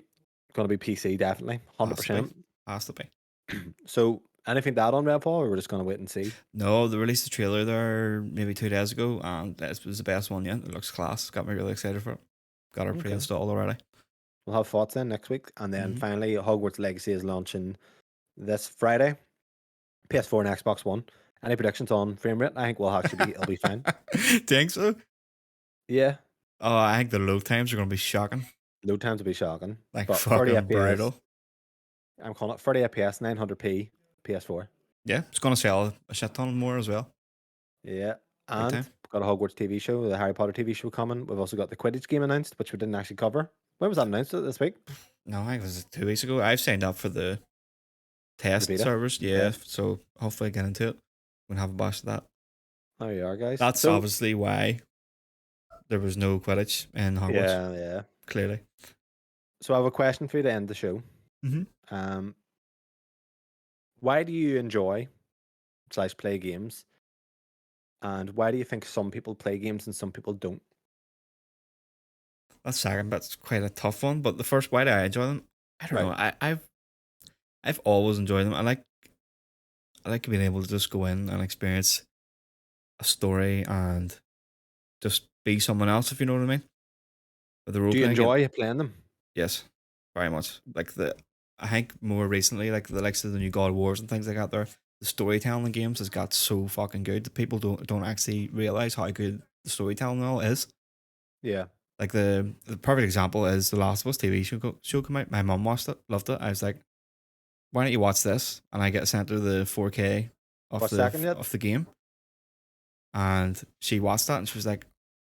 going to be PC, definitely. has to be, 100%. has to be. So anything to add on Redfall, or we're just going to wait and see? No, they released the trailer there maybe 2 days ago, and it was the best one yet. It looks class. Got me really excited for it. Got it Okay. pre-installed already. We'll have thoughts then next week. And then Mhm. finally, Hogwarts Legacy is launching this Friday. PS4 and Xbox One. Any predictions on frame rate? I think we'll actually it'll be fine. Think so? Yeah. Oh, I think the load times are going to be shocking. Load times will be shocking. Like But 30 fucking FPS. brutal. I'm calling it 30 FPS, 900p, PS4. Yeah, it's going to sell a shit ton more as well. Yeah. Big And time. we've got a Hogwarts TV show, the Harry Potter TV show coming. We've also got the Quidditch game announced, which we didn't actually cover. When was that announced this week? No, I think it was 2 weeks ago. I've signed up for the The test beta. servers. Yeah, so hopefully get into it. We'll have a bash of that. There you are, guys. That's So obviously why there was no Quidditch in Hogwarts. yeah. Clearly. So I have a question for you to end the show. Mm-hmm. Why do you enjoy / play games? And why do you think some people play games and some people don't? That second bit's quite a tough one, but the first, why do I enjoy them? I don't Right. know. I've always enjoyed them. I like being able to just go in and experience a story and just be someone else, if you know what I mean. With the role Do you playing game, enjoy playing them? yes, very much. I think more recently, like the likes of the new God of Wars and things like that. There, the storytelling in games has got so fucking good that people don't actually realize how good the storytelling and all is. Yeah. Like the perfect example is the Last of Us TV show come out. My mum watched it, loved it. I was like, why don't you watch this? And I get sent her the 4K What second yet? of the game, and she watched that and she was like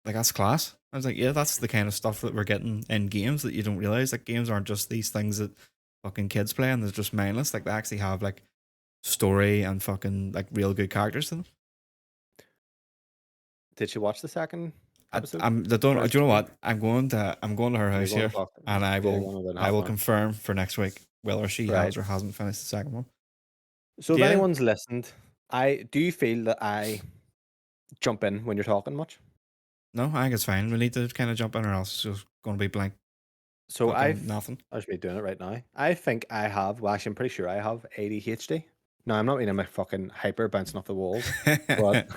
that's class. I was like, yeah, that's the kind of stuff that we're getting in games that you don't realize. Like games aren't just these things that fucking kids play and they're just mindless. Like they actually have like story and fucking like real good characters in them. Did you watch the second episode? They don't. Or Do you know what? I'm going to her You're house going to here, talk and yeah, going about I half will an hour. confirm for next week whether she Right. has or hasn't finished the second one. So if Yeah. anyone's listened, do you feel that I jump in when you're talking much? No, I think it's fine. We need to kind of jump in, or else it's just going to be blank. So Nothing. I should be doing it right now. I think I have. Well, actually, I'm pretty sure I have ADHD. No, I'm not meaning my fucking hyper bouncing off the walls, but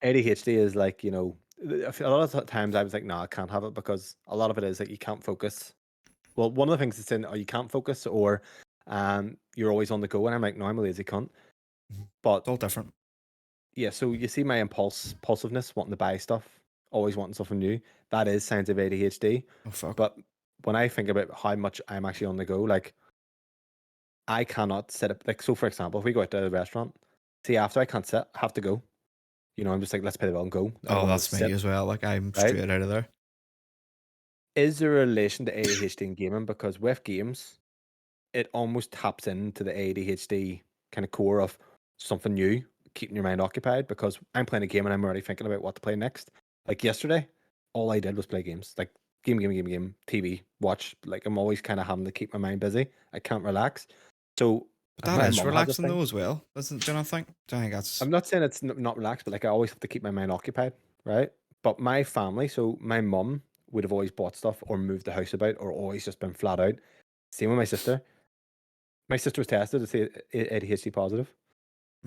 ADHD is like, a lot of times I was like, no, I can't have it because a lot of it is like you can't focus. Well, one of the things that's in, you can't focus, or you're always on the go, and I'm like, no, I'm a lazy cunt. But It's all different. yeah, so you see my impulsiveness, wanting to buy stuff, always wanting something new. That is signs of ADHD. Oh fuck. But when I think about how much I'm actually on the go, like I cannot sit up. Like, so for example, if we go out to a restaurant, see, after I can't sit, I have to go. I'm just like, let's pay the bill and go. I don't Oh, want that's to me sit. as well. Like I'm Right? straight out of there. Is there a relation to ADHD in gaming? Because with games, it almost taps into the ADHD kind of core of something new, keeping your mind occupied. Because I'm playing a game and I'm already thinking about what to play next. Like yesterday, all I did was play games. Like game, TV, watch. Like I'm always kind of having to keep my mind busy. I can't relax. So But if that my is mum has a relaxing thing, though as well. Do you not think? Do you think that's I'm not saying it's not relaxed, but like I always have to keep my mind occupied, right? But my family, so my mum would have always bought stuff or moved the house about or always just been flat out. Same with my sister. My sister was tested to say ADHD positive.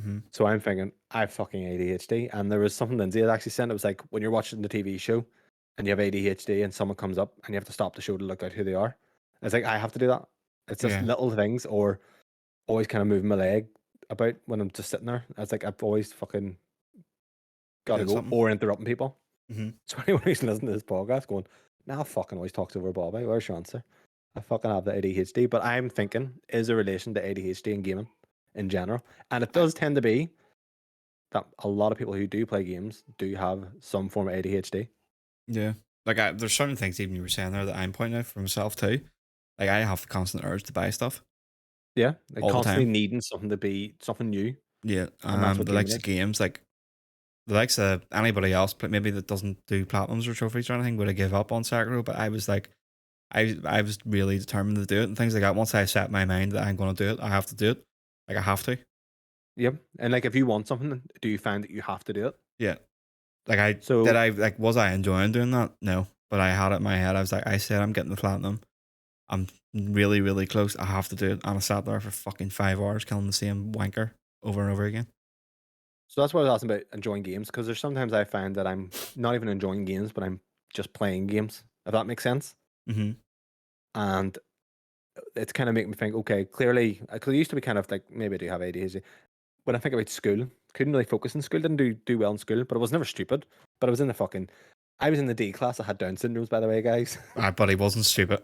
Mhm. So I'm thinking, I have fucking ADHD. And there was something Lindsay had actually sent. It was like when you're watching the TV show and you have ADHD and someone comes up and you have to stop the show to look out who they are. It's like, I have to do that. It's just Yeah. little things or always kind of moving my leg about when I'm just sitting there. It's like, I've always fucking got to Doing go something. or interrupting people. Mhm. So anyone who's listening to this podcast going, now fucking always talks over Bobby. Where's your answer? I fucking have the ADHD, but I'm thinking, is a relation to ADHD and gaming in general? And it I, does tend to be that a lot of people who do play games do have some form of ADHD. yeah. Like there's certain things even you were saying there that I'm pointing out for myself too. Like I have the constant urge to buy stuff Yeah, like all the constantly time. needing something to be something new, Yeah. and that's what The gaming likes of is. games, like the likes of anybody else, but maybe that doesn't do platinums or trophies or anything, would have give up on Sekiro. But I was like, I was really determined to do it and things like that. Once I set my mind that I'm going to do it, I have to do it. Like I have to. Yep, and like if you want something, do you find that you have to do it? Yeah. Like So was I enjoying doing that? No. But I had it in my head. I was like, I said I'm getting the platinum. I'm really, really close. I have to do it. And I sat there for fucking 5 hours killing the same wanker over and over again. So that's what I was asking about enjoying games, because there's sometimes I find that I'm not even enjoying games, but I'm just playing games, if that makes sense. Mm-hmm. And it's kind of making me think, okay, clearly, because I used to be kind of like, maybe I do have ADHD. When I think about school, couldn't really focus in school, didn't do well in school, but I was never stupid. But I was in the fucking, I was in the D class. I had Down syndromes, by the way, guys. But he wasn't stupid.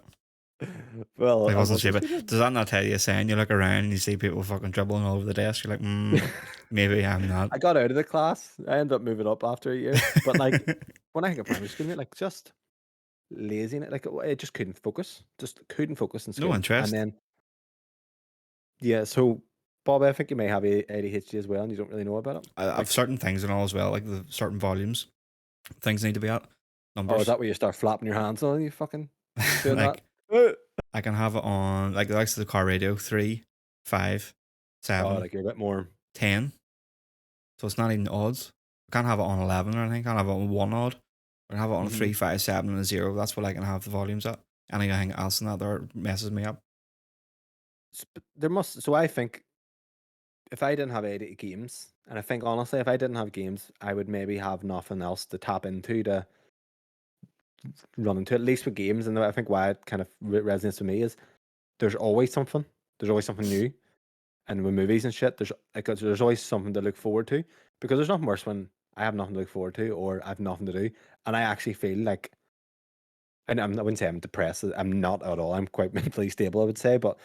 Well, He I wasn't wasn't stupid. stupid. Does that not tell you a saying? You look around and you see people fucking dribbling all over the desk. You're like, maybe I'm not. I got out of the class. I ended up moving up after a year. But like, when I think of primary school, mate, like just laziness, like it just couldn't focus, just couldn't focus in No school. And interest. then, yeah, so Bob, I think you may have ADHD as well, and you don't really know about it. I've Like, certain things and all as well, like the certain volumes. Things need to be at oh, is numbers. that where you start flapping your hands on you fucking doing that? Like I can have it on like the likes of the car radio 3, 5, Oh, 7, like you're a bit more. 10. So it's not even odds. I can't have it on 11 or anything. I can't have it on 1 odd. I can have it on a Mhm. 3, 5, 7, and a 0. That's what I can have the volumes at. Anything else than that there messes me up. There must. So I think if I didn't have 80 games, and I think honestly, if I didn't have games, I would maybe have nothing else to tap into to run into. At least with games, and I think why it kind of resonates with me is there's always something. There's always something new. And with movies and shit, there's always something to look forward to, because there's nothing worse when I have nothing to look forward to or I have nothing to do, and I actually feel like, and I wouldn't say I'm depressed. I'm not at all. I'm quite mentally stable, I would say. But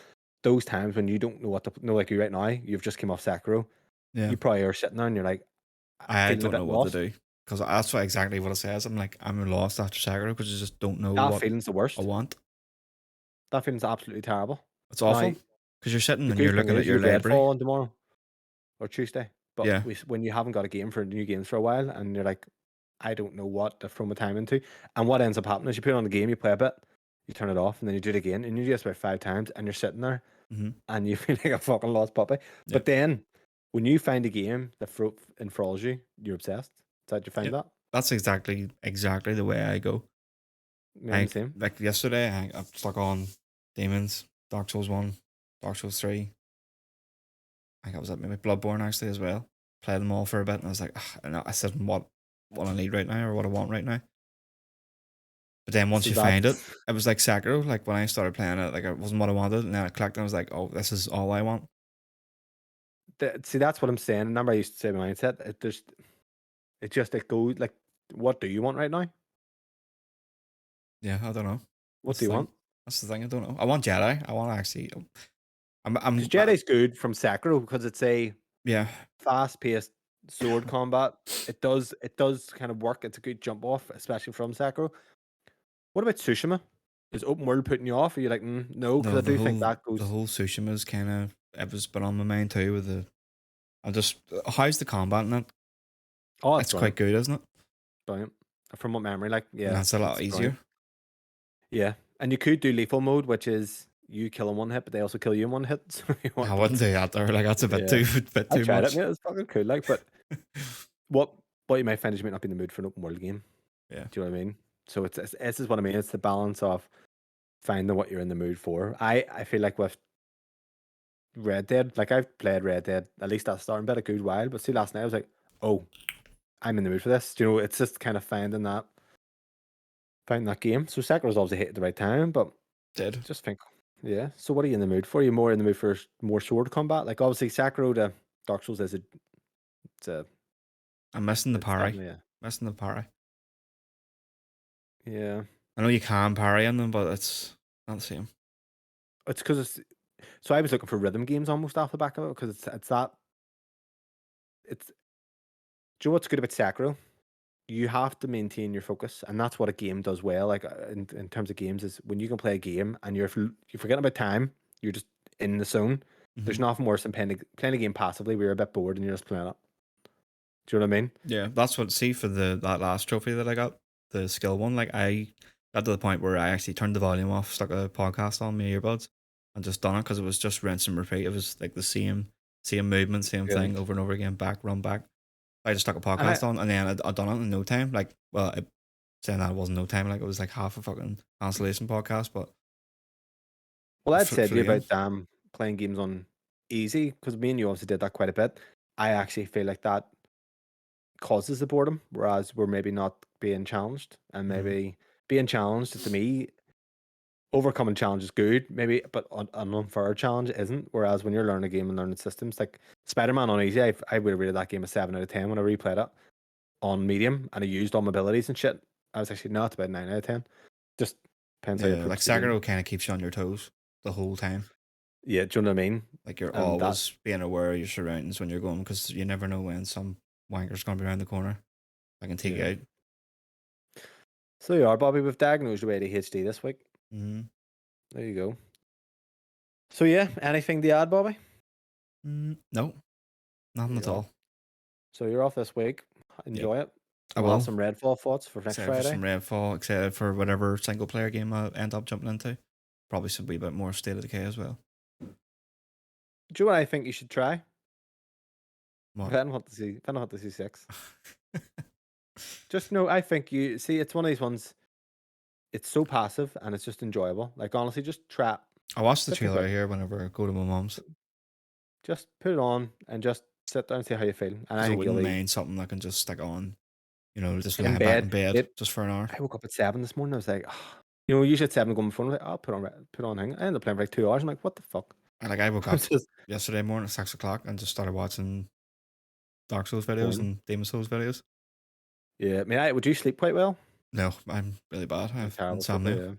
those times when you don't know what to know, like you right now, you've just came off Sakura, Yeah. you probably are sitting there and you're like I feeling a don't know bit what to lost. do. Because that's what exactly what it says. I'm like, I'm lost after Sekiro because I just don't know That what feeling's the I worst. want. That feeling's absolutely terrible. It's Now awful. Because you're sitting the and you're good thing looking at is your you've library. Redfall on tomorrow or Tuesday. But Yeah. when you haven't got a game for new games for a while, and you're like, I don't know what to throw my time into. And what ends up happening is you put on the game, you play a bit, you turn it off, and then you do it again, and you do this about 5 times, and you're sitting there, Mm-hmm. and you feel like a fucking lost puppy. Yeah. But then, when you find a game that enthralls you, you're obsessed. Did you Yeah. find that? That's exactly the way I go. Me, I'm the same. Like yesterday, I stuck on Demons, Dark Souls 1, Dark Souls 3. I think I was at maybe Bloodborne actually as well. Played them all for a bit, and I was like, "Ugh," and I said, what I need right now or what I want right now. But then once So you find it, that's it was like Sekiro. Like when I started playing it, like it wasn't what I wanted, and then I clicked and I was like, oh, this is all I want. see, that's what I'm saying. Remember, I used to say my mindset. It goes like, what do you want right now? Yeah, I don't know. What That's do the you thing. want? That's the thing. I don't know. I want Jedi. I want to actually. Because Jedi's good from Sekiro because it's a Yeah. fast-paced sword combat. It does kind of work. It's a good jump off, especially from Sekiro. What about Tsushima? Is open world putting you off? Are you like, no? Because The I the do think whole that the goes. whole Tsushima's kind of it was been on my mind too with the. I just how's the combat in it? Oh, it's It's quite brilliant, good, isn't it? brilliant. From what memory, like, And yeah, that's a lot it's brilliant. easier. Yeah, and you could do lethal mode, which is you kill in one hit, but they also kill you in one hit. So you I want wouldn't both. do that there. Like that's a bit Yeah, too bit I too tried it, much. mate. It's fucking cool. Like, but what you might find is you might not be in the mood for an open world game. Yeah. Do you know what I mean? So it's this is what I mean. It's the balance of finding what you're in the mood for. I feel like with Red Dead, like I've played Red Dead at least that starting bit a good while, but see last night I was like, oh, I'm in the mood for this. Do you know, it's just kind of finding that game. So Sekiro's obviously hit at the right time, but Did. just think, yeah. So what are you in the mood for? Are you more in the mood for more sword combat? Like obviously Sekiro to Dark Souls is it's a I'm missing the it's parry. definitely a Missing the parry. yeah. I know you can parry in them, but it's not the same. It's because it's so I was looking for rhythm games almost off the back of it because it's that it's. Do you know what's good about Sekiro? You have to maintain your focus, and that's what a game does well. Like in terms of games, is when you can play a game and you're forgetting about time, you're just in the zone. There's Hmm. nothing worse than playing a game passively where you're a bit bored and you're just playing it. Do you know what I mean? Yeah, that's what. See, for that last trophy that I got, the skill one, like I got to the point where I actually turned the volume off, stuck a podcast on my earbuds, and just done it because it was just rinse and repeat. It was like the same movement, same thing Brilliant. over and over again. Back, run back. I just stuck a And podcast on, and then I'd done it in no time. Like, well, saying that it wasn't no time, like it was like half a fucking cancellation podcast, but well, I'd for said to the you game. about playing games on easy because me and you obviously did that quite a bit. I actually feel like that causes the boredom, whereas we're maybe not being challenged, and Hmm. maybe being challenged to me, overcoming challenge is good, maybe, but an unfair challenge isn't. Whereas when you're learning a game and learning systems, like Spider-Man on easy, I would have rated that game a 7 out of 10 when I replayed it on medium and I used all my abilities and shit. I was actually not about 9 out of 10. Just depends how you Yeah, like approach the game. Sekiro kind of keeps you on your toes the whole time. Yeah, do you know what I mean? Like you're And that, always being aware of your surroundings when you're going because you never know when some wanker's gonna be around the corner. I can take you yeah. out. So you are, Bobby. We've diagnosed your ADHD this week. Mm-hmm. There you go. So yeah, anything to add, Bobby? No, There nothing you at are. all. So you're off this week. Yep, Enjoy it. I We'll have will. some Redfall thoughts for next Excited for Friday. some Redfall. Excited for whatever single player game I end up jumping into. Probably some wee bit more State of Decay as well. Do you know what I think you should try? What? Final Fantasy 6. Just no, I think you see it's one of these ones. It's so passive and it's just enjoyable. Like honestly, just trap, I watched the 50 trailer quid. here whenever I go to my mum's Just put it on and just sit there and see how you feel. And I because I think wouldn't you'll be mind something I can just stick on. You know, just in lying back in bed. bed It. just for an hour. I woke up at 7 this morning. I was like, usually at 7 I go on my phone. I'm like, I'll put on hang. I ended up playing for like 2 hours. I'm like, what the fuck? And like I woke I'm up just yesterday morning at 6 o'clock and just started watching Dark Souls videos porn. and Demon Souls videos. Yeah, I mean, would you sleep quite well? No, I'm really bad. I I'm a have terrible sleeper. insomnia. Yeah,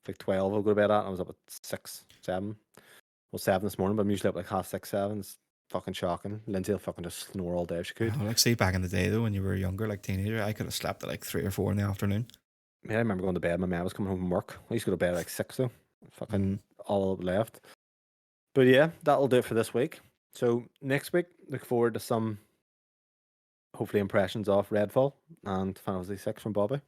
like 12. I'll go to bed at. And I was up at 6, 7. Well, 7 this morning, but I'm usually up like half 6, 7. It's fucking shocking. Lindsay will fucking just snore all day if she could. Like see back in the day though, when you were younger, like teenager, I could have slept at like 3 or 4 in the afternoon. I mean, I remember going to bed. My man was coming home from work. I used to go to bed at like 6 though. Mm-hmm. Fucking all left. But yeah, that'll do it for this week. So next week, look forward to some hopefully impressions of Redfall and Final Fantasy 6 from Bobby.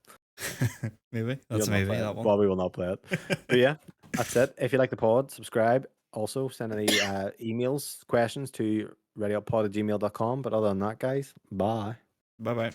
Maybe You'll that's not maybe play that it. one. Bobby will not play it. But yeah, that's it. If you like the pod, subscribe. Also, send any emails, questions to readyuppod@gmail.com. But other than that, guys, bye. Bye bye.